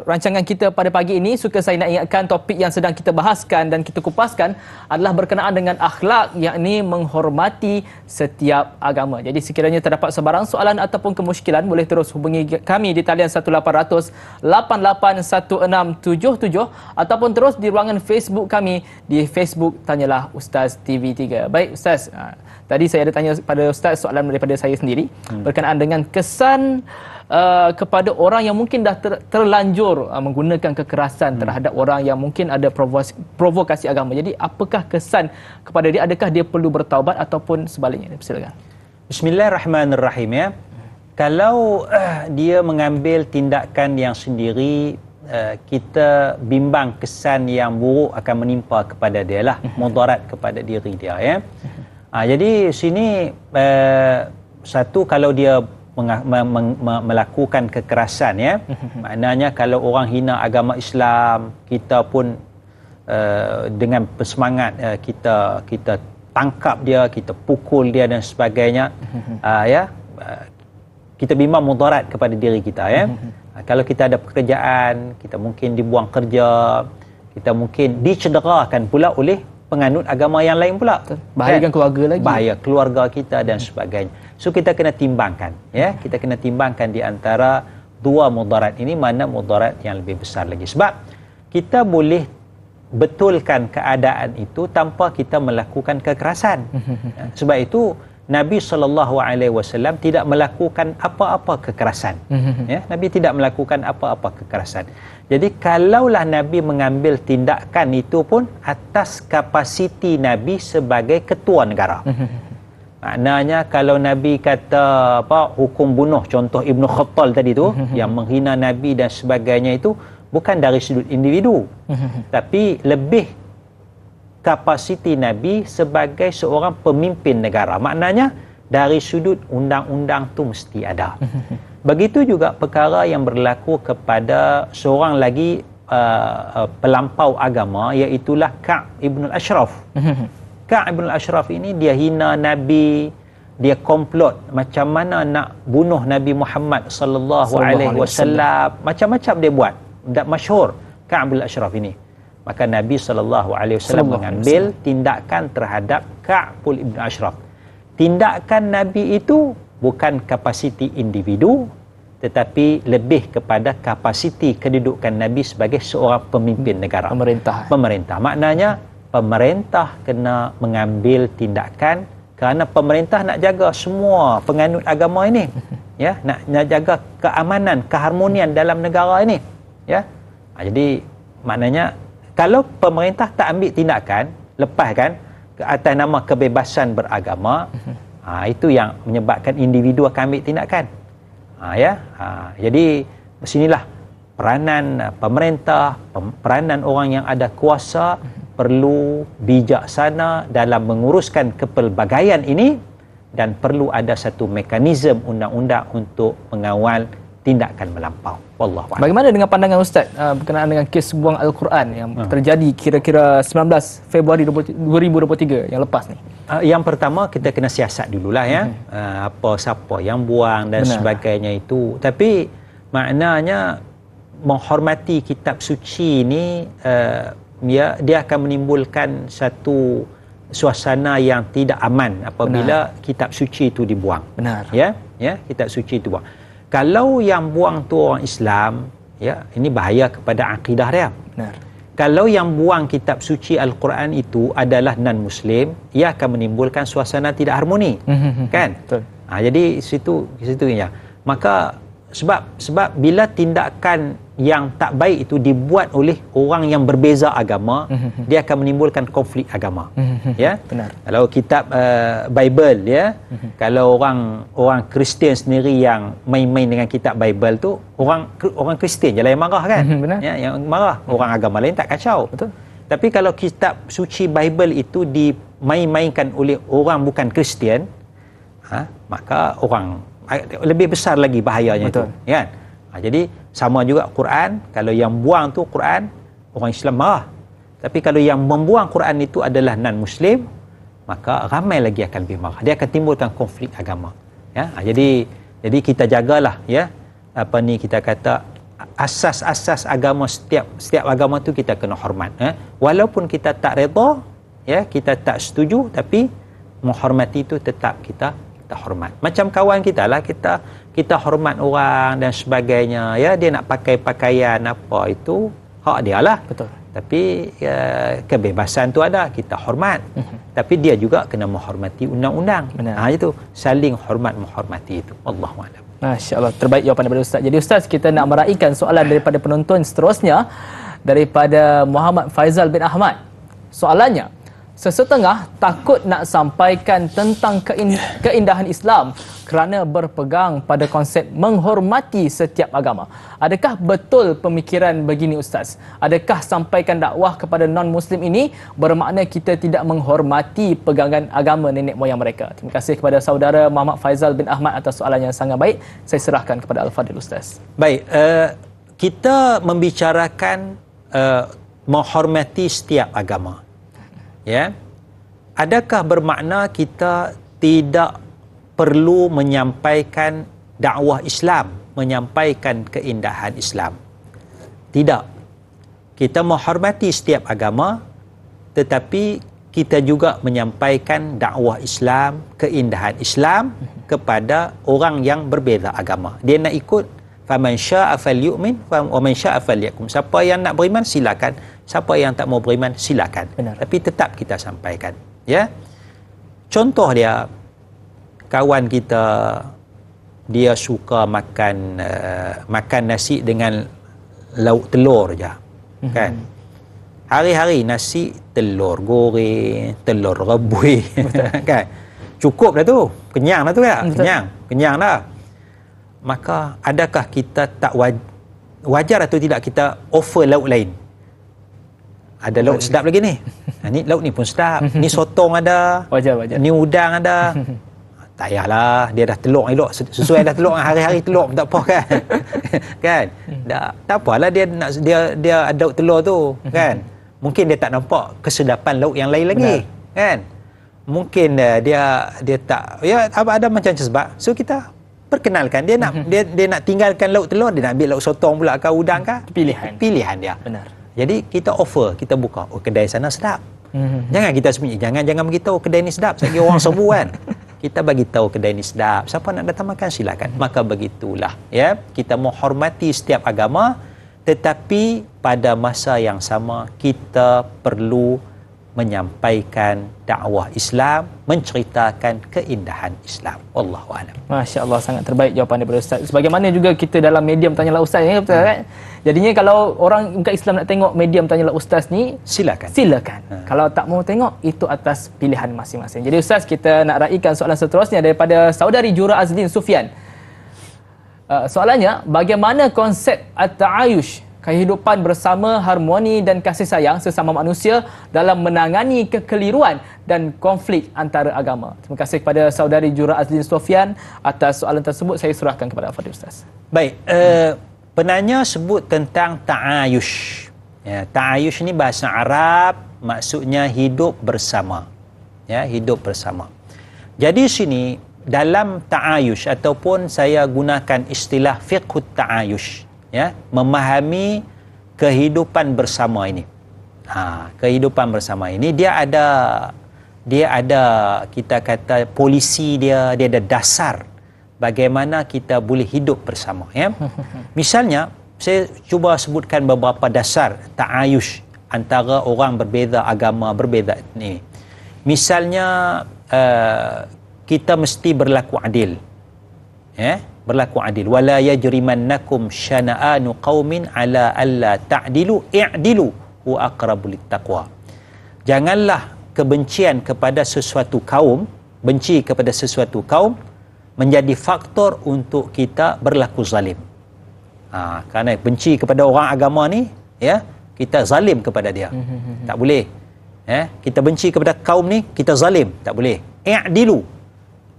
A: rancangan kita pada pagi ini, suka saya nak ingatkan topik yang sedang kita bahaskan dan kita kupaskan adalah berkenaan dengan akhlak, yakni menghormati setiap agama. Jadi sekiranya terdapat sebarang soalan ataupun kemusykilan, boleh terus hubungi kami di talian 1800 881677 ataupun terus di ruangan Facebook kami di Facebook Tanyalah Ustaz TV3. Baik Ustaz, tadi saya ada tanya pada Ustaz soalan daripada saya sendiri berkenaan dengan kesan kepada orang yang mungkin dah terlanjur menggunakan kekerasan terhadap orang yang mungkin ada provokasi agama. Jadi apakah kesan kepada dia? Adakah dia perlu bertaubat ataupun sebaliknya? Silakan.
B: Bismillahirrahmanirrahim ya. Kalau dia mengambil tindakan yang sendiri, kita bimbang kesan yang buruk akan menimpa kepada dia lah, mudarat kepada diri dia ya. Jadi sini satu, kalau dia melakukan kekerasan ya, maknanya kalau orang hina agama Islam, kita pun dengan bersemangat kita tangkap dia, kita pukul dia dan sebagainya, ya, kita bimbang mudarat kepada diri kita ya. Kalau kita ada pekerjaan, kita mungkin dibuang kerja, kita mungkin dicederakan pula oleh penganut agama yang lain pula.
A: Bahayakan keluarga lagi.
B: Bahaya keluarga kita dan sebagainya. So kita kena timbangkan, ya. Kita kena timbangkan di antara dua mudarat ini mana mudarat yang lebih besar lagi. Sebab kita boleh betulkan keadaan itu tanpa kita melakukan kekerasan. Sebab itu Nabi SAW tidak melakukan apa-apa kekerasan. Ya, Nabi tidak melakukan apa-apa kekerasan. Jadi kalaulah Nabi mengambil tindakan itu pun atas kapasiti Nabi sebagai ketua negara. Maknanya kalau Nabi kata hukum bunuh, contoh Ibn Khattal tadi tu yang menghina Nabi dan sebagainya, itu bukan dari sudut individu, tapi lebih kapasiti Nabi sebagai seorang pemimpin negara. Maknanya dari sudut undang-undang tu mesti ada. Begitu juga perkara yang berlaku kepada seorang lagi pelampau agama, iaitulah Ka'b ibn al-Ashraf. Ka'b ibn al-Ashraf ini dia hina Nabi, dia komplot macam mana nak bunuh Nabi Muhammad sallallahu alaihi wasallam, macam-macam dia buat. Dak masyhur Ka'b al-Ashraf ini. Maka Nabi SAW mengambil tindakan terhadap Ka'b ibn Ashraf. Tindakan Nabi itu bukan kapasiti individu, tetapi lebih kepada kapasiti kedudukan Nabi sebagai seorang pemimpin negara. Pemerintah. Maknanya pemerintah kena mengambil tindakan kerana pemerintah nak jaga semua penganut agama ini. Ya, nak jaga keamanan, keharmonian dalam negara ini. Ya. Jadi maknanya kalau pemerintah tak ambil tindakan, lepaskan ke atas nama kebebasan beragama, itu yang menyebabkan individu akan ambil tindakan. Jadi sinilah peranan pemerintah, peranan orang yang ada kuasa perlu bijaksana dalam menguruskan kepelbagaian ini, dan perlu ada satu mekanisme undang-undang untuk mengawal tindakan melampau. Wallahu a'lam.
A: Bagaimana dengan pandangan Ustaz berkenaan dengan kes buang Al-Quran yang terjadi kira-kira 19 Februari 2023 yang lepas ni?
B: Yang pertama kita kena siasat dululah ya. Siapa yang buang dan sebagainya itu. Tapi maknanya menghormati kitab suci ni dia akan menimbulkan satu suasana yang tidak aman apabila kitab suci itu dibuang.
A: Benar.
B: Ya, kitab suci itu buang. Kalau yang buang tu orang Islam, ya, ini bahaya kepada akidah dia.
A: Benar.
B: Kalau yang buang kitab suci Al-Quran itu adalah non-Muslim, ia akan menimbulkan suasana tidak harmoni. Kan?
A: Betul.
B: Jadi situ ya. Maka sebab bila tindakan yang tak baik itu dibuat oleh orang yang berbeza agama, dia akan menimbulkan konflik agama. Ya,
A: benar.
B: Kalau kitab Bible ya, kalau orang Kristian sendiri yang main-main dengan kitab Bible tu, orang Kristian je lah yang marah kan?
A: Benar.
B: Ya, yang marah. Orang agama lain tak kacau.
A: Betul.
B: Tapi kalau kitab suci Bible itu dimain-mainkan oleh orang bukan Kristian, maka orang lebih besar lagi bahayanya. Betul. Itu kan? Jadi sama juga Quran, kalau yang buang tu Quran, orang Islam marah. Tapi kalau yang membuang Quran itu adalah non-Muslim, maka ramai lagi akan lebih marah. Dia akan timbulkan konflik agama. Ya, jadi kita jagalah ya, kita kata asas-asas agama, setiap agama tu kita kena hormat. Walaupun kita tak redha, ya, kita tak setuju, tapi menghormati itu tetap kita hormat. Macam kawan kita lah, kita hormat orang dan sebagainya. Ya, dia nak pakai pakaian apa itu hak dia lah. Betul. Tapi kebebasan tu ada, kita hormat. Tapi dia juga kena menghormati undang-undang. Itu saling hormat menghormati itu. Allahu a'lam.
A: Masya-Allah, terbaik jawapan daripada Ustaz. Jadi Ustaz, kita nak meraihkan soalan daripada penonton seterusnya daripada Muhammad Faizal bin Ahmad. Soalannya, sesetengah takut nak sampaikan tentang keindahan Islam kerana berpegang pada konsep menghormati setiap agama. Adakah betul pemikiran begini Ustaz? Adakah sampaikan dakwah kepada non-Muslim ini bermakna kita tidak menghormati pegangan agama nenek moyang mereka? Terima kasih kepada saudara Muhammad Faizal bin Ahmad atas soalan yang sangat baik. Saya serahkan kepada Al-Fadhil Ustaz.
B: Baik, kita membicarakan menghormati setiap agama. Ya, adakah bermakna kita tidak perlu menyampaikan dakwah Islam menyampaikan keindahan Islam. Tidak. Kita menghormati setiap agama, tetapi kita juga menyampaikan dakwah Islam, keindahan Islam kepada orang yang berbeza agama. Dia nak ikut, faman syaa'a falyu'min wa man syaa'a falyakfur. Siapa yang nak beriman silakan, siapa yang tak mau beriman silakan.
A: Benar.
B: Tapi tetap kita sampaikan, ya. Contoh dia, kawan kita dia suka makan nasi dengan lauk telur je, kan? Hari-hari nasi, telur goreng, telur rebus, kan? Cukup dah tu, kenyang dah tu kan? Kenyang dah. Maka adakah kita tak wajar atau tidak kita offer lauk lain? Ada lauk sedap lagi ni. Ni lauk ni pun sedap. Ni sotong ada.
A: Wajar.
B: Ni udang ada. Tak payahlah, dia dah telur elok, sesuai dah telur, hari-hari telur tak apa kan. Kan? Tak apalah dia ada telur tu, kan? Mungkin dia tak nampak kesedapan lauk yang lain lagi. Benar. Kan? Mungkin dia tak, ya ada macam sebab. So kita perkenalkan dia nak dia nak tinggalkan lauk telur, dia nak ambil lauk sotong pula ke udang ke? Pilihan dia.
A: Benar.
B: Jadi kita offer, kita buka, oh kedai sana sedap. Jangan kita sembunyi, jangan beritahu kedai ni sedap, saya kira orang serbu kan. Kita bagi tahu kedai ni sedap, siapa nak datang makan silakan. Maka begitulah, ya, kita menghormati setiap agama, tetapi pada masa yang sama kita perlu menyampaikan dakwah Islam, menceritakan keindahan Islam. Wallahu a'lam.
A: Masya-Allah, sangat terbaik jawapan daripada Ustaz. Sebagaimana juga kita dalam medium Tanyalah Ustaz ni, betul kan? Jadinya kalau orang bukan Islam nak tengok medium Tanyalah Ustaz ni, silakan. Kalau tak mau tengok, itu atas pilihan masing-masing. Jadi Ustaz, kita nak raikan soalan seterusnya daripada saudari Jura Azlin Sufian. Soalannya, bagaimana konsep at-ta'ayush, kehidupan bersama, harmoni dan kasih sayang sesama manusia dalam menangani kekeliruan dan konflik antara agama? Terima kasih kepada saudari Jura Azlin Sofian atas soalan tersebut. Saya serahkan kepada Al-Fadhil Ustaz.
B: Baik, penanya sebut tentang ta'ayush. Ya, ta'ayush ni bahasa Arab, maksudnya hidup bersama. Ya, hidup bersama. Jadi sini dalam ta'ayush ataupun saya gunakan istilah fiqhut ta'ayush. Ya, memahami kehidupan bersama ini. Kehidupan bersama ini dia ada kita kata polisi dia ada dasar bagaimana kita boleh hidup bersama, ya. Misalnya saya cuba sebutkan beberapa dasar ta'ayush antara orang berbeza agama, berbeza etnik. Misalnya kita mesti berlaku adil. Ya, berlaku adil. Wala yajrimannakum syana'anu qaumin ala alla ta'dilu i'dilu huwa aqrabu littaqwa. Janganlah kebencian kepada sesuatu kaum, benci kepada sesuatu kaum menjadi faktor untuk kita berlaku zalim. Kerana benci kepada orang agama ni, ya, kita zalim kepada dia. Tak boleh. Ya, kita benci kepada kaum ni, kita zalim, tak boleh. I'dilu.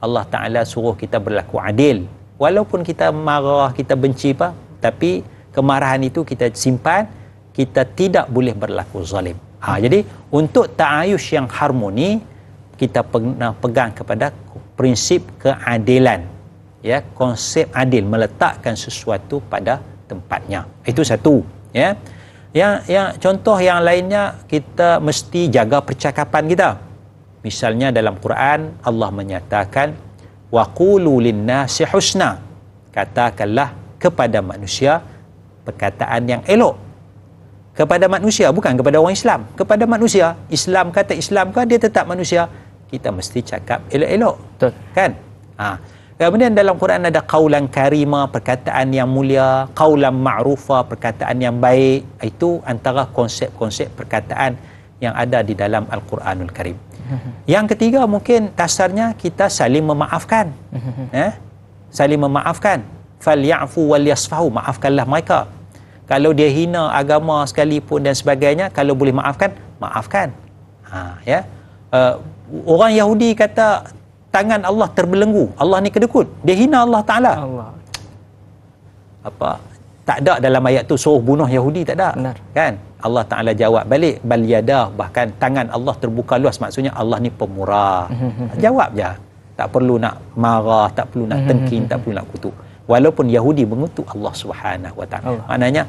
B: Allah Ta'ala suruh kita berlaku adil. Walaupun kita marah, kita benci apa, tapi kemarahan itu kita simpan, kita tidak boleh berlaku zalim. Jadi untuk ta'ayush yang harmoni, kita pegang kepada prinsip keadilan. Ya, konsep adil, meletakkan sesuatu pada tempatnya. Itu satu, ya. Yang contoh yang lainnya, kita mesti jaga percakapan kita. Misalnya dalam Quran Allah menyatakan wa qulu lin-nasi husna, katakanlah kepada manusia perkataan yang elok. Kepada manusia, bukan kepada orang Islam, kepada manusia. Islam kata Islam kan, dia tetap manusia, kita mesti cakap elok-elok. Betul kan? Kemudian dalam Quran ada qaulan karima, perkataan yang mulia, qaulan ma'rufa, perkataan yang baik. Itu antara konsep-konsep perkataan yang ada di dalam Al-Quranul Karim. Yang ketiga mungkin dasarnya kita saling memaafkan. Saling memaafkan. Falyafu wal yasfahu, maafkanlah mereka. Kalau dia hina agama sekalipun dan sebagainya, kalau boleh maafkan, maafkan. Orang Yahudi kata tangan Allah terbelenggu, Allah ni kedekut, dia hina Allah Ta'ala. Tak ada dalam ayat tu suruh bunuh Yahudi, tak ada. Benar. Kan? Allah Ta'ala jawab balik, bal yadah, bahkan tangan Allah terbuka luas, maksudnya Allah ni pemurah. Jawab je, tak perlu nak marah, tak perlu nak tengking, tak perlu nak kutuk. walaupun Yahudi mengutuk Allah Subhanahu wa taala. Maknanya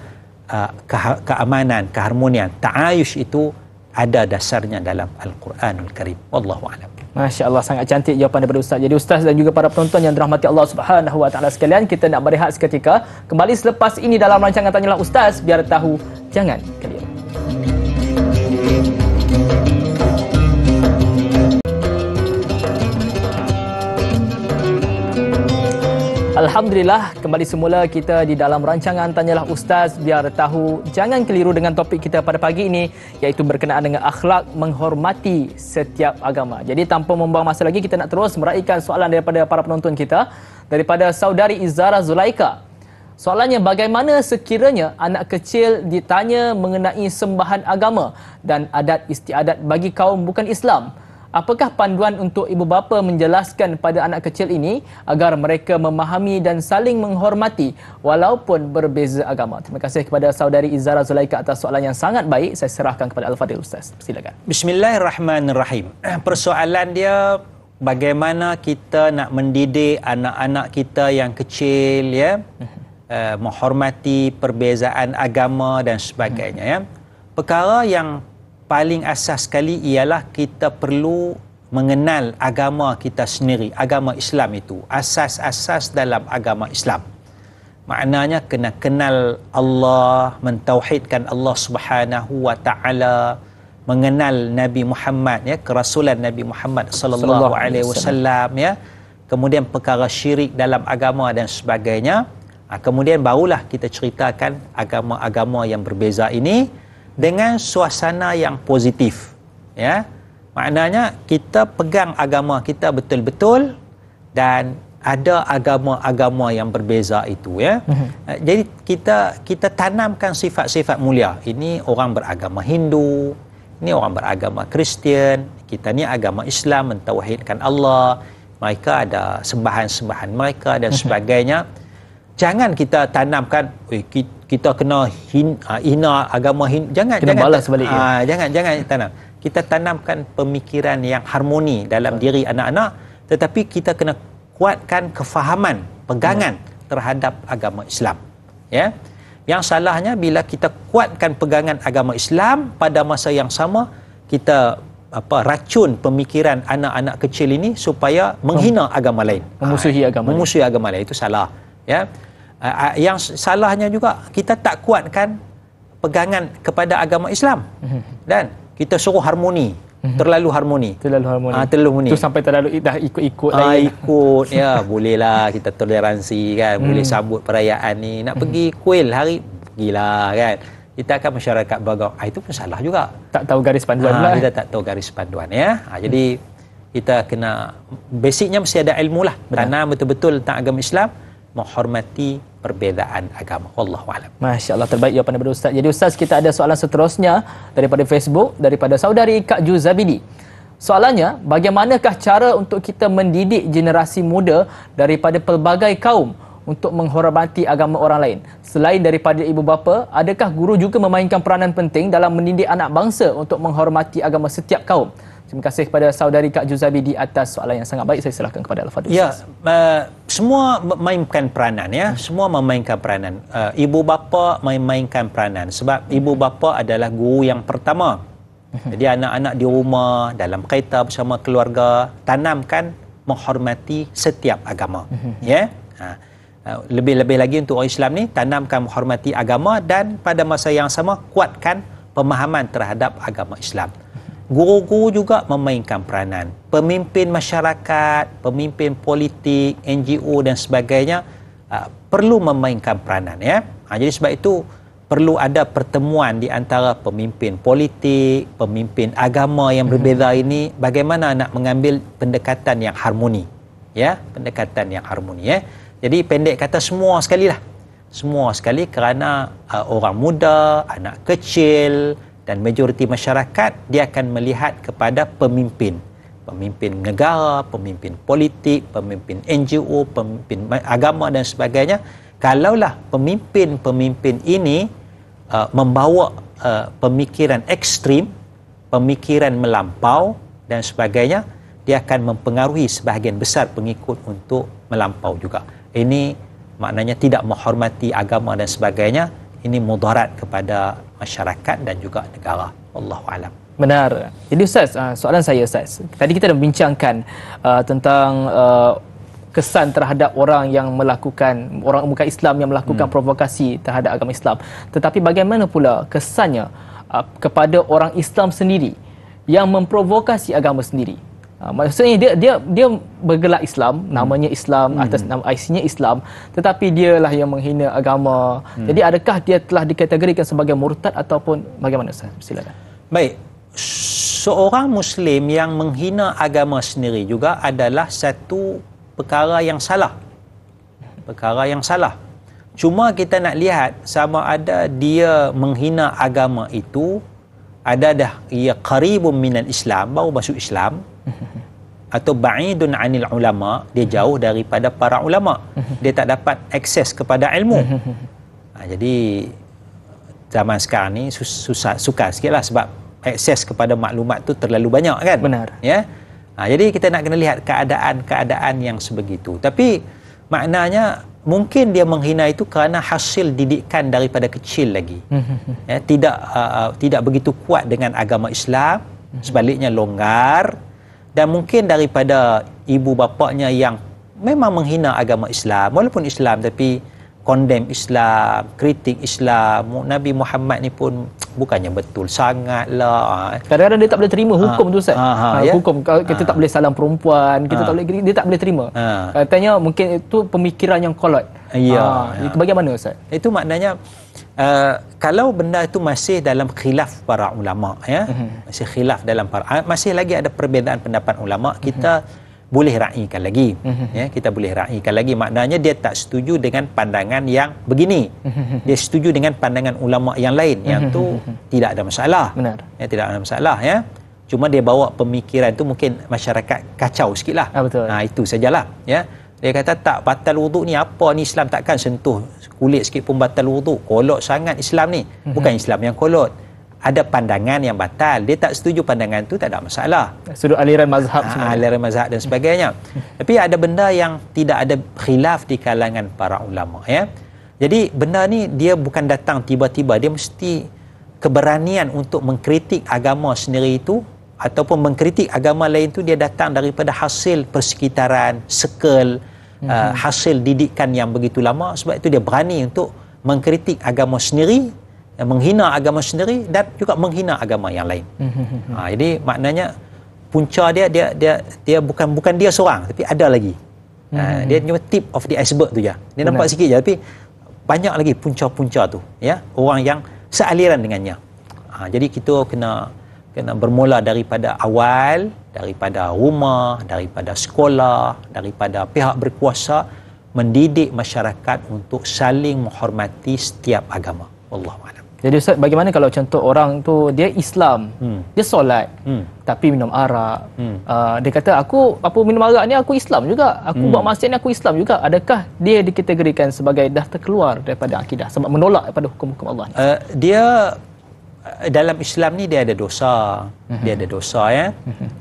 B: keamanan, keharmonian, ta'ayush itu ada dasarnya dalam Al-Quranul Karim. Wallahu a'lam.
A: Masya-Allah, sangat cantik jawapan daripada Ustaz. Jadi Ustaz dan juga para penonton yang dirahmati Allah Subhanahu wa taala sekalian, kita nak berehat seketika. Kembali selepas ini dalam rancangan Tanyalah Ustaz, biar tahu jangan keliru. Alhamdulillah, kembali semula kita di dalam rancangan Tanyalah Ustaz, biar tahu jangan keliru dengan topik kita pada pagi ini, iaitu berkenaan dengan akhlak menghormati setiap agama. Jadi tanpa membuang masa lagi, kita nak terus meraihkan soalan daripada para penonton kita, daripada saudari Izara Zulaika. Soalannya, bagaimana sekiranya anak kecil ditanya mengenai sembahan agama dan adat istiadat bagi kaum bukan Islam? Apakah panduan untuk ibu bapa menjelaskan pada anak kecil ini agar mereka memahami dan saling menghormati walaupun berbeza agama? Terima kasih kepada saudari Izara Zulaika atas soalan yang sangat baik. Saya serahkan kepada Al-Fadhil Ustaz. Silakan.
B: Bismillahirrahmanirrahim. Persoalan dia, bagaimana kita nak mendidik anak-anak kita yang kecil, ya, menghormati perbezaan agama dan sebagainya, ya. Perkara yang paling asas sekali ialah kita perlu mengenal agama kita sendiri. Agama Islam itu, asas-asas dalam agama Islam. Maknanya kena kenal Allah, mentauhidkan Allah Subhanahu wa taala, mengenal Nabi Muhammad, ya, kerasulan Nabi Muhammad sallallahu alaihi wasallam, ya. Kemudian perkara syirik dalam agama dan sebagainya. Kemudian barulah kita ceritakan agama-agama yang berbeza ini dengan suasana yang positif, ya. Maknanya kita pegang agama kita betul-betul dan ada agama-agama yang berbeza itu, ya. Jadi kita tanamkan sifat-sifat mulia. Ini orang beragama Hindu, ini orang beragama Kristian, kita ni agama Islam, mentauhidkan Allah, mereka ada sembahan-sembahan mereka dan sebagainya. Jangan kita tanamkan kita kena hina agama Hindu. Jangan
A: balas balik.
B: Jangan tanam. Kita tanamkan pemikiran yang harmoni dalam diri anak-anak, tetapi kita kena kuatkan kefahaman, pegangan terhadap agama Islam, ya. Yang salahnya bila kita kuatkan pegangan agama Islam, pada masa yang sama kita racun pemikiran anak-anak kecil ini supaya menghina agama lain, memusuhi agama lain. Itu salah, ya. Yang salahnya juga kita tak kuatkan pegangan kepada agama Islam dan kita suruh harmoni, terlalu harmoni. Itu sampai terlalu dah ikut-ikut lain. Ikut, ya, bolehlah kita toleransi, kan, boleh sambut perayaan ni, nak pergi kuil hari pergilah, kan. Kita akan masyarakat beragama, itu pun salah juga. Tak tahu garis panduan lah. Kita tak tahu garis panduan, ya. Jadi kita kena, basicnya mesti ada ilmu lah. Tanam betul-betul tentang agama Islam, menghormati perbezaan agama. Wallahu a'lam. Masya-Allah, terbaik jawapan daripada Ustaz. Jadi Ustaz, kita ada soalan seterusnya daripada Facebook, daripada saudari Kak Ju Zabidi. Soalannya, bagaimanakah cara untuk kita mendidik generasi muda daripada pelbagai kaum untuk menghormati agama orang lain? Selain daripada ibu bapa, adakah guru juga memainkan peranan penting dalam mendidik anak bangsa untuk menghormati agama setiap kaum? Terima kasih kepada saudari Kak Juzabi di atas soalan yang sangat baik. Saya serahkan kepada Al-Fadhil. Ya, semua memainkan peranan, ya. Semua memainkan peranan. Ibu bapa memainkan peranan sebab ibu bapa adalah guru yang pertama. Jadi anak-anak di rumah, dalam kereta bersama keluarga, tanamkan menghormati setiap agama, ya. Lebih-lebih lagi untuk orang Islam ni, tanamkan menghormati agama dan pada masa yang sama kuatkan pemahaman terhadap agama Islam. Guru-guru juga memainkan peranan. Pemimpin masyarakat, pemimpin politik, NGO dan sebagainya perlu memainkan peranan, ya. Jadi sebab itu perlu ada pertemuan di antara pemimpin politik, pemimpin agama yang berbeza ini, bagaimana nak mengambil pendekatan yang harmoni, ya, pendekatan yang harmoni, ya. Jadi pendek kata semua sekalilah. Semua sekali, kerana orang muda, anak kecil dan majoriti masyarakat, dia akan melihat kepada pemimpin negara, pemimpin politik, pemimpin NGO, pemimpin agama dan sebagainya. Kalaulah pemimpin-pemimpin ini membawa pemikiran ekstrim, pemikiran melampau dan sebagainya, dia akan mempengaruhi sebahagian besar pengikut untuk melampau juga. Ini maknanya tidak menghormati agama dan sebagainya, ini mudarat kepada masyarakat dan juga negara. Wallahu alam.
A: Benar. Jadi Ustaz, soalan saya Ustaz. Tadi kita dah bincangkan tentang kesan terhadap orang yang melakukan, orang bukan Islam yang melakukan provokasi terhadap agama Islam. Tetapi bagaimana pula kesannya kepada orang Islam sendiri yang memprovokasi agama sendiri? Maksudnya dia bergelar Islam, namanya Islam, atas nama IC-nya Islam, tetapi dialah yang menghina agama. Jadi adakah dia telah dikategorikan sebagai murtad ataupun bagaimana Ustaz? Silakan.
B: Baik. Seorang Muslim yang menghina agama sendiri juga adalah satu perkara yang salah. Perkara yang salah. Cuma kita nak lihat sama ada dia menghina agama itu ada dah ia qaribun minal Islam, baru masuk Islam, atau ba'idun anil ulama, dia jauh daripada para ulama, dia tak dapat akses kepada ilmu. Jadi zaman sekarang ni sukar sikitlah sebab akses kepada maklumat tu terlalu banyak kan.
A: Benar.
B: Ya. Jadi kita nak kena lihat keadaan-keadaan yang sebegitu. Tapi maknanya mungkin dia menghina itu kerana hasil didikan daripada kecil lagi. Ya, tidak begitu kuat dengan agama Islam, sebaliknya longgar, dan mungkin daripada ibu bapanya yang memang menghina agama Islam, walaupun Islam tapi condemn Islam, kritik Islam. Nabi Muhammad ni pun bukannya betul sangatlah.
A: Kadang-kadang dia tak boleh terima hukum tu Ustaz.
B: Ya?
A: Hukum kita tak boleh salam perempuan, kita tak boleh, dia tak boleh terima. Katanya mungkin itu pemikiran yang kolot. Itu bagaimana Ustaz?
B: Itu maknanya kalau benda itu masih dalam khilaf para ulama, ya, masih khilaf dalam masih lagi ada perbezaan pendapat ulama, kita boleh raikan lagi, ya, kita boleh raikan lagi. Maknanya dia tak setuju dengan pandangan yang begini, dia setuju dengan pandangan ulama yang lain, yang tu tidak ada masalah.
A: Benar.
B: Ya, tidak ada masalah, ya. Cuma dia bawa pemikiran tu mungkin masyarakat kacau sikitlah.
A: Betul.
B: Itu sajalah, ya. Dia kata tak batal wuduk ni apa ni, Islam takkan sentuh kulit sikit pun batal wuduk. Kolot sangat Islam ni. Bukan Islam yang kolot. Ada pandangan yang batal, dia tak setuju pandangan tu, tak ada masalah.
A: Sudut aliran mazhab sebenarnya.
B: Aliran mazhab dan sebagainya. Tapi ada benda yang tidak ada khilaf di kalangan para ulama, ya. Jadi benda ni dia bukan datang tiba-tiba, dia mesti keberanian untuk mengkritik agama sendiri itu ataupun mengkritik agama lain tu dia datang daripada hasil persekitaran, circle, hasil didikan yang begitu lama. Sebab itu dia berani untuk mengkritik agama sendiri, menghina agama sendiri dan juga menghina agama yang lain. Jadi maknanya punca dia bukan dia seorang, tapi ada lagi. Dia cuma tip of the iceberg tu je. Dia nampak sikit je, tapi banyak lagi punca-punca tu, ya, orang yang sealiran dengannya. Jadi kita kena bermula daripada awal, daripada rumah, daripada sekolah, daripada pihak berkuasa, mendidik masyarakat untuk saling menghormati setiap agama. Wallahu a'lam.
A: Jadi Ustaz, bagaimana kalau contoh orang tu dia Islam, dia solat, tapi minum arak. Dia kata aku minum arak ni aku Islam juga, aku buat maksiat ni aku Islam juga. Adakah dia dikategorikan sebagai dah terkeluar daripada akidah sebab menolak daripada hukum-hukum Allah ni?
B: Dia dalam Islam ni dia ada dosa. Dia ada dosa, ya.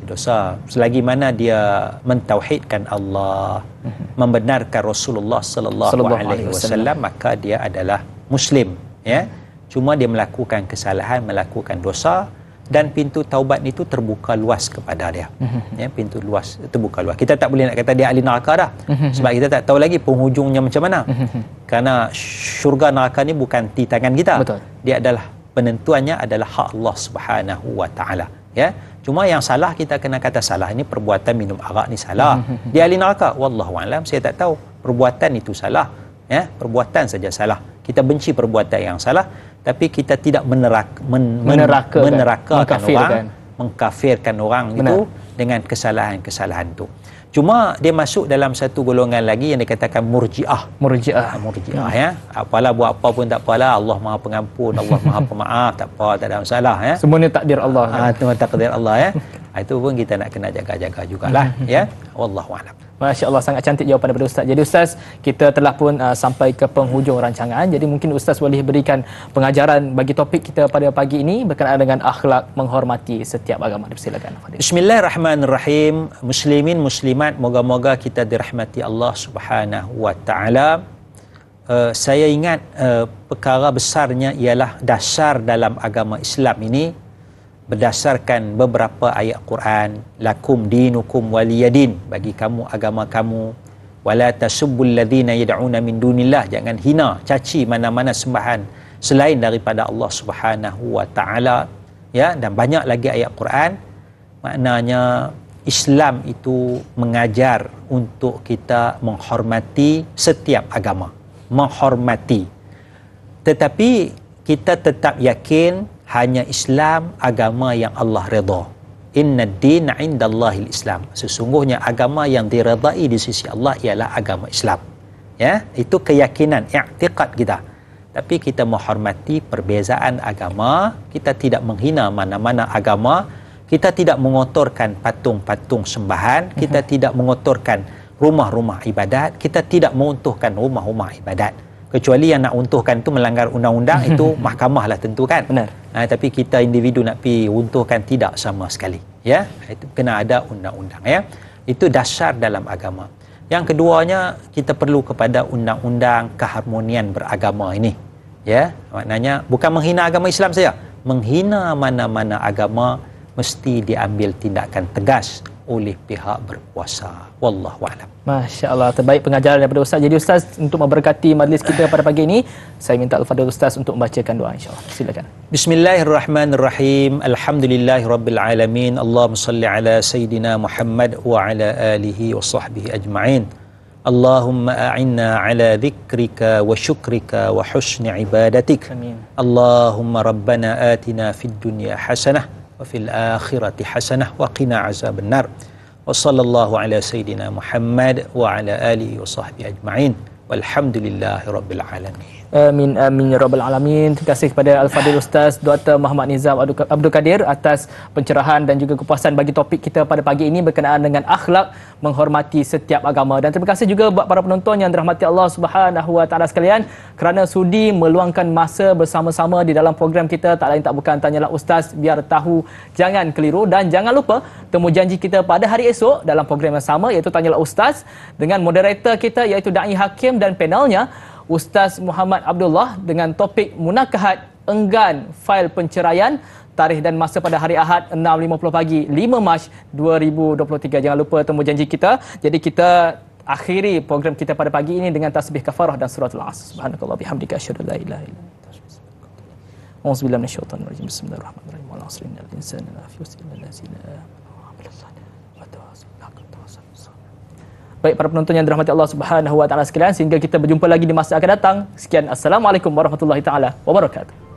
B: Dosa selagi mana dia mentauhidkan Allah, membenarkan Rasulullah sallallahu alaihi wasallam, maka dia adalah muslim, ya. Cuma dia melakukan kesalahan, melakukan dosa, dan pintu taubat itu terbuka luas kepada dia. Ya, pintu luas terbuka luas. Kita tak boleh nak kata dia ahli neraka dah. Sebab kita tak tahu lagi penghujungnya macam mana. Kerana syurga neraka ni bukan di tangan kita.
A: Betul.
B: Dia adalah penentuannya adalah hak Allah Subhanahu wa taala, ya. Cuma yang salah kita kena kata salah, ini perbuatan minum arak ni salah. Dia ahli neraka, wallahu alam, saya tak tahu. Perbuatan itu salah, ya. Perbuatan saja salah. Kita benci perbuatan yang salah, tapi kita tidak menerakakan orang, mengkafirkan orang itu dengan kesalahan-kesalahan itu. Cuma dia masuk dalam satu golongan lagi yang dikatakan murji'ah, ya. Apalah buat apa pun tak apalah, Allah Maha Pengampun, Allah Maha Pemaaf, tak apa, tak ada masalah, ya.
A: Semuanya takdir Allah.
B: Semua takdir Allah, ya. Itu pun kita nak kena jaga-jaga jugalah, ya. Wallahu a'lam.
A: Masya Allah, sangat cantik jawapan daripada Ustaz. Jadi Ustaz, kita telah pun sampai ke penghujung rancangan. Jadi mungkin Ustaz boleh berikan pengajaran bagi topik kita pada pagi ini berkenaan dengan akhlak menghormati setiap agama. Silakan.
B: Bismillahirrahmanirrahim. Muslimin, muslimat, moga-moga kita dirahmati Allah Subhanahu wa taala. saya ingat perkara besarnya ialah dasar dalam agama Islam ini berdasarkan beberapa ayat Quran. Lakum dinukum waliyadin, bagi kamu agama kamu. Wala tasubbul ladzina yad'una min dunillah, jangan hina caci mana-mana sembahan selain daripada Allah Subhanahu wa taala. Ya, dan banyak lagi ayat Quran. Maknanya Islam itu mengajar untuk kita menghormati setiap agama, menghormati. Tetapi kita tetap yakin hanya Islam agama yang Allah redha. Inna ad-dina 'indallahil Islam. Sesungguhnya agama yang diredai di sisi Allah ialah agama Islam. Ya, itu keyakinan, i'tiqad kita. Tapi kita menghormati perbezaan agama, kita tidak menghina mana-mana agama, kita tidak mengotorkan patung-patung sembahan, kita tidak mengotorkan rumah-rumah ibadat, kita tidak menguntuhkan rumah-rumah ibadat. Kecuali yang nak untuhkan tu melanggar undang-undang, itu mahkamah lah tentukan.
A: Benar.
B: Tapi kita individu nak pergi untuhkan, tidak sama sekali. Ya, itu kena ada undang-undang. Ya, itu dasar dalam agama. Yang keduanya, kita perlu kepada undang-undang keharmonian beragama ini. Ya, maknanya bukan menghina agama Islam saja, menghina mana-mana agama mesti diambil tindakan tegas oleh pihak berkuasa. Wallahu a'lam.
A: Masya-Allah, terbaik pengajaran daripada Ustaz. Jadi Ustaz, untuk memberkati majlis kita pada pagi ini, saya minta Al-Fadhil Ustaz untuk membacakan doa insya-Allah. Silakan.
B: Bismillahirrahmanirrahim. Alhamdulillahirabbil alamin. Allahumma salli ala sayidina Muhammad wa ala alihi wa sahbihi ajma'in. Allahumma a'inna ala dhikrika wa syukrika wa husni ibadatik.
A: Amin.
B: Allahumma rabbana atina fid dunya hasanah wa fil akhirati hasanah wa qina azaban nar. Wa sallallahu ala sayidina Muhammad wa ala alihi wa sahbihi ajma'in. Walhamdulillahi rabbil alamin.
A: Amin amin ya rabbal alamin. Terima kasih kepada Al-Fadhil Ustaz Dr. Muhammad Nizam Abdul Kadir atas pencerahan dan juga kepuasan bagi topik kita pada pagi ini berkenaan dengan akhlak menghormati setiap agama. Dan terima kasih juga buat para penonton yang dirahmati Allah Subhanahu wa taala sekalian kerana sudi meluangkan masa bersama-sama di dalam program kita. Tak lain tak bukan Tanyalah Ustaz, biar tahu jangan keliru. Dan jangan lupa temu janji kita pada hari esok dalam program yang sama, iaitu Tanyalah Ustaz, dengan moderator kita iaitu Da'i Hakim dan panelnya Ustaz Muhammad Abdullah dengan topik munakahat enggan fail penceraian, tarikh dan masa pada hari Ahad 6.50 pagi 5 Mac 2023. Jangan lupa temu janji kita. Jadi kita akhiri program kita pada pagi ini dengan tasbih kafarah dan suratul Asr. Subhanakallah bihamdika asyhadu an la ilaha illa anta astaghfiruka wa atubu ilaik. Auzubillahi minasyaitonir rajim. Bismillahirrahmanirrahim. Wal 'asri innal insana lafi khusr illa allazina amanu wa 'amilus salihati wa tawassaw bil haqqi wa tawassaw bis sabr. Baik para penonton yang dirahmati Allah Subhanahu wa taala sekalian, sehingga kita berjumpa lagi di masa akan datang. Sekian, assalamualaikum warahmatullahi taala wabarakatuh.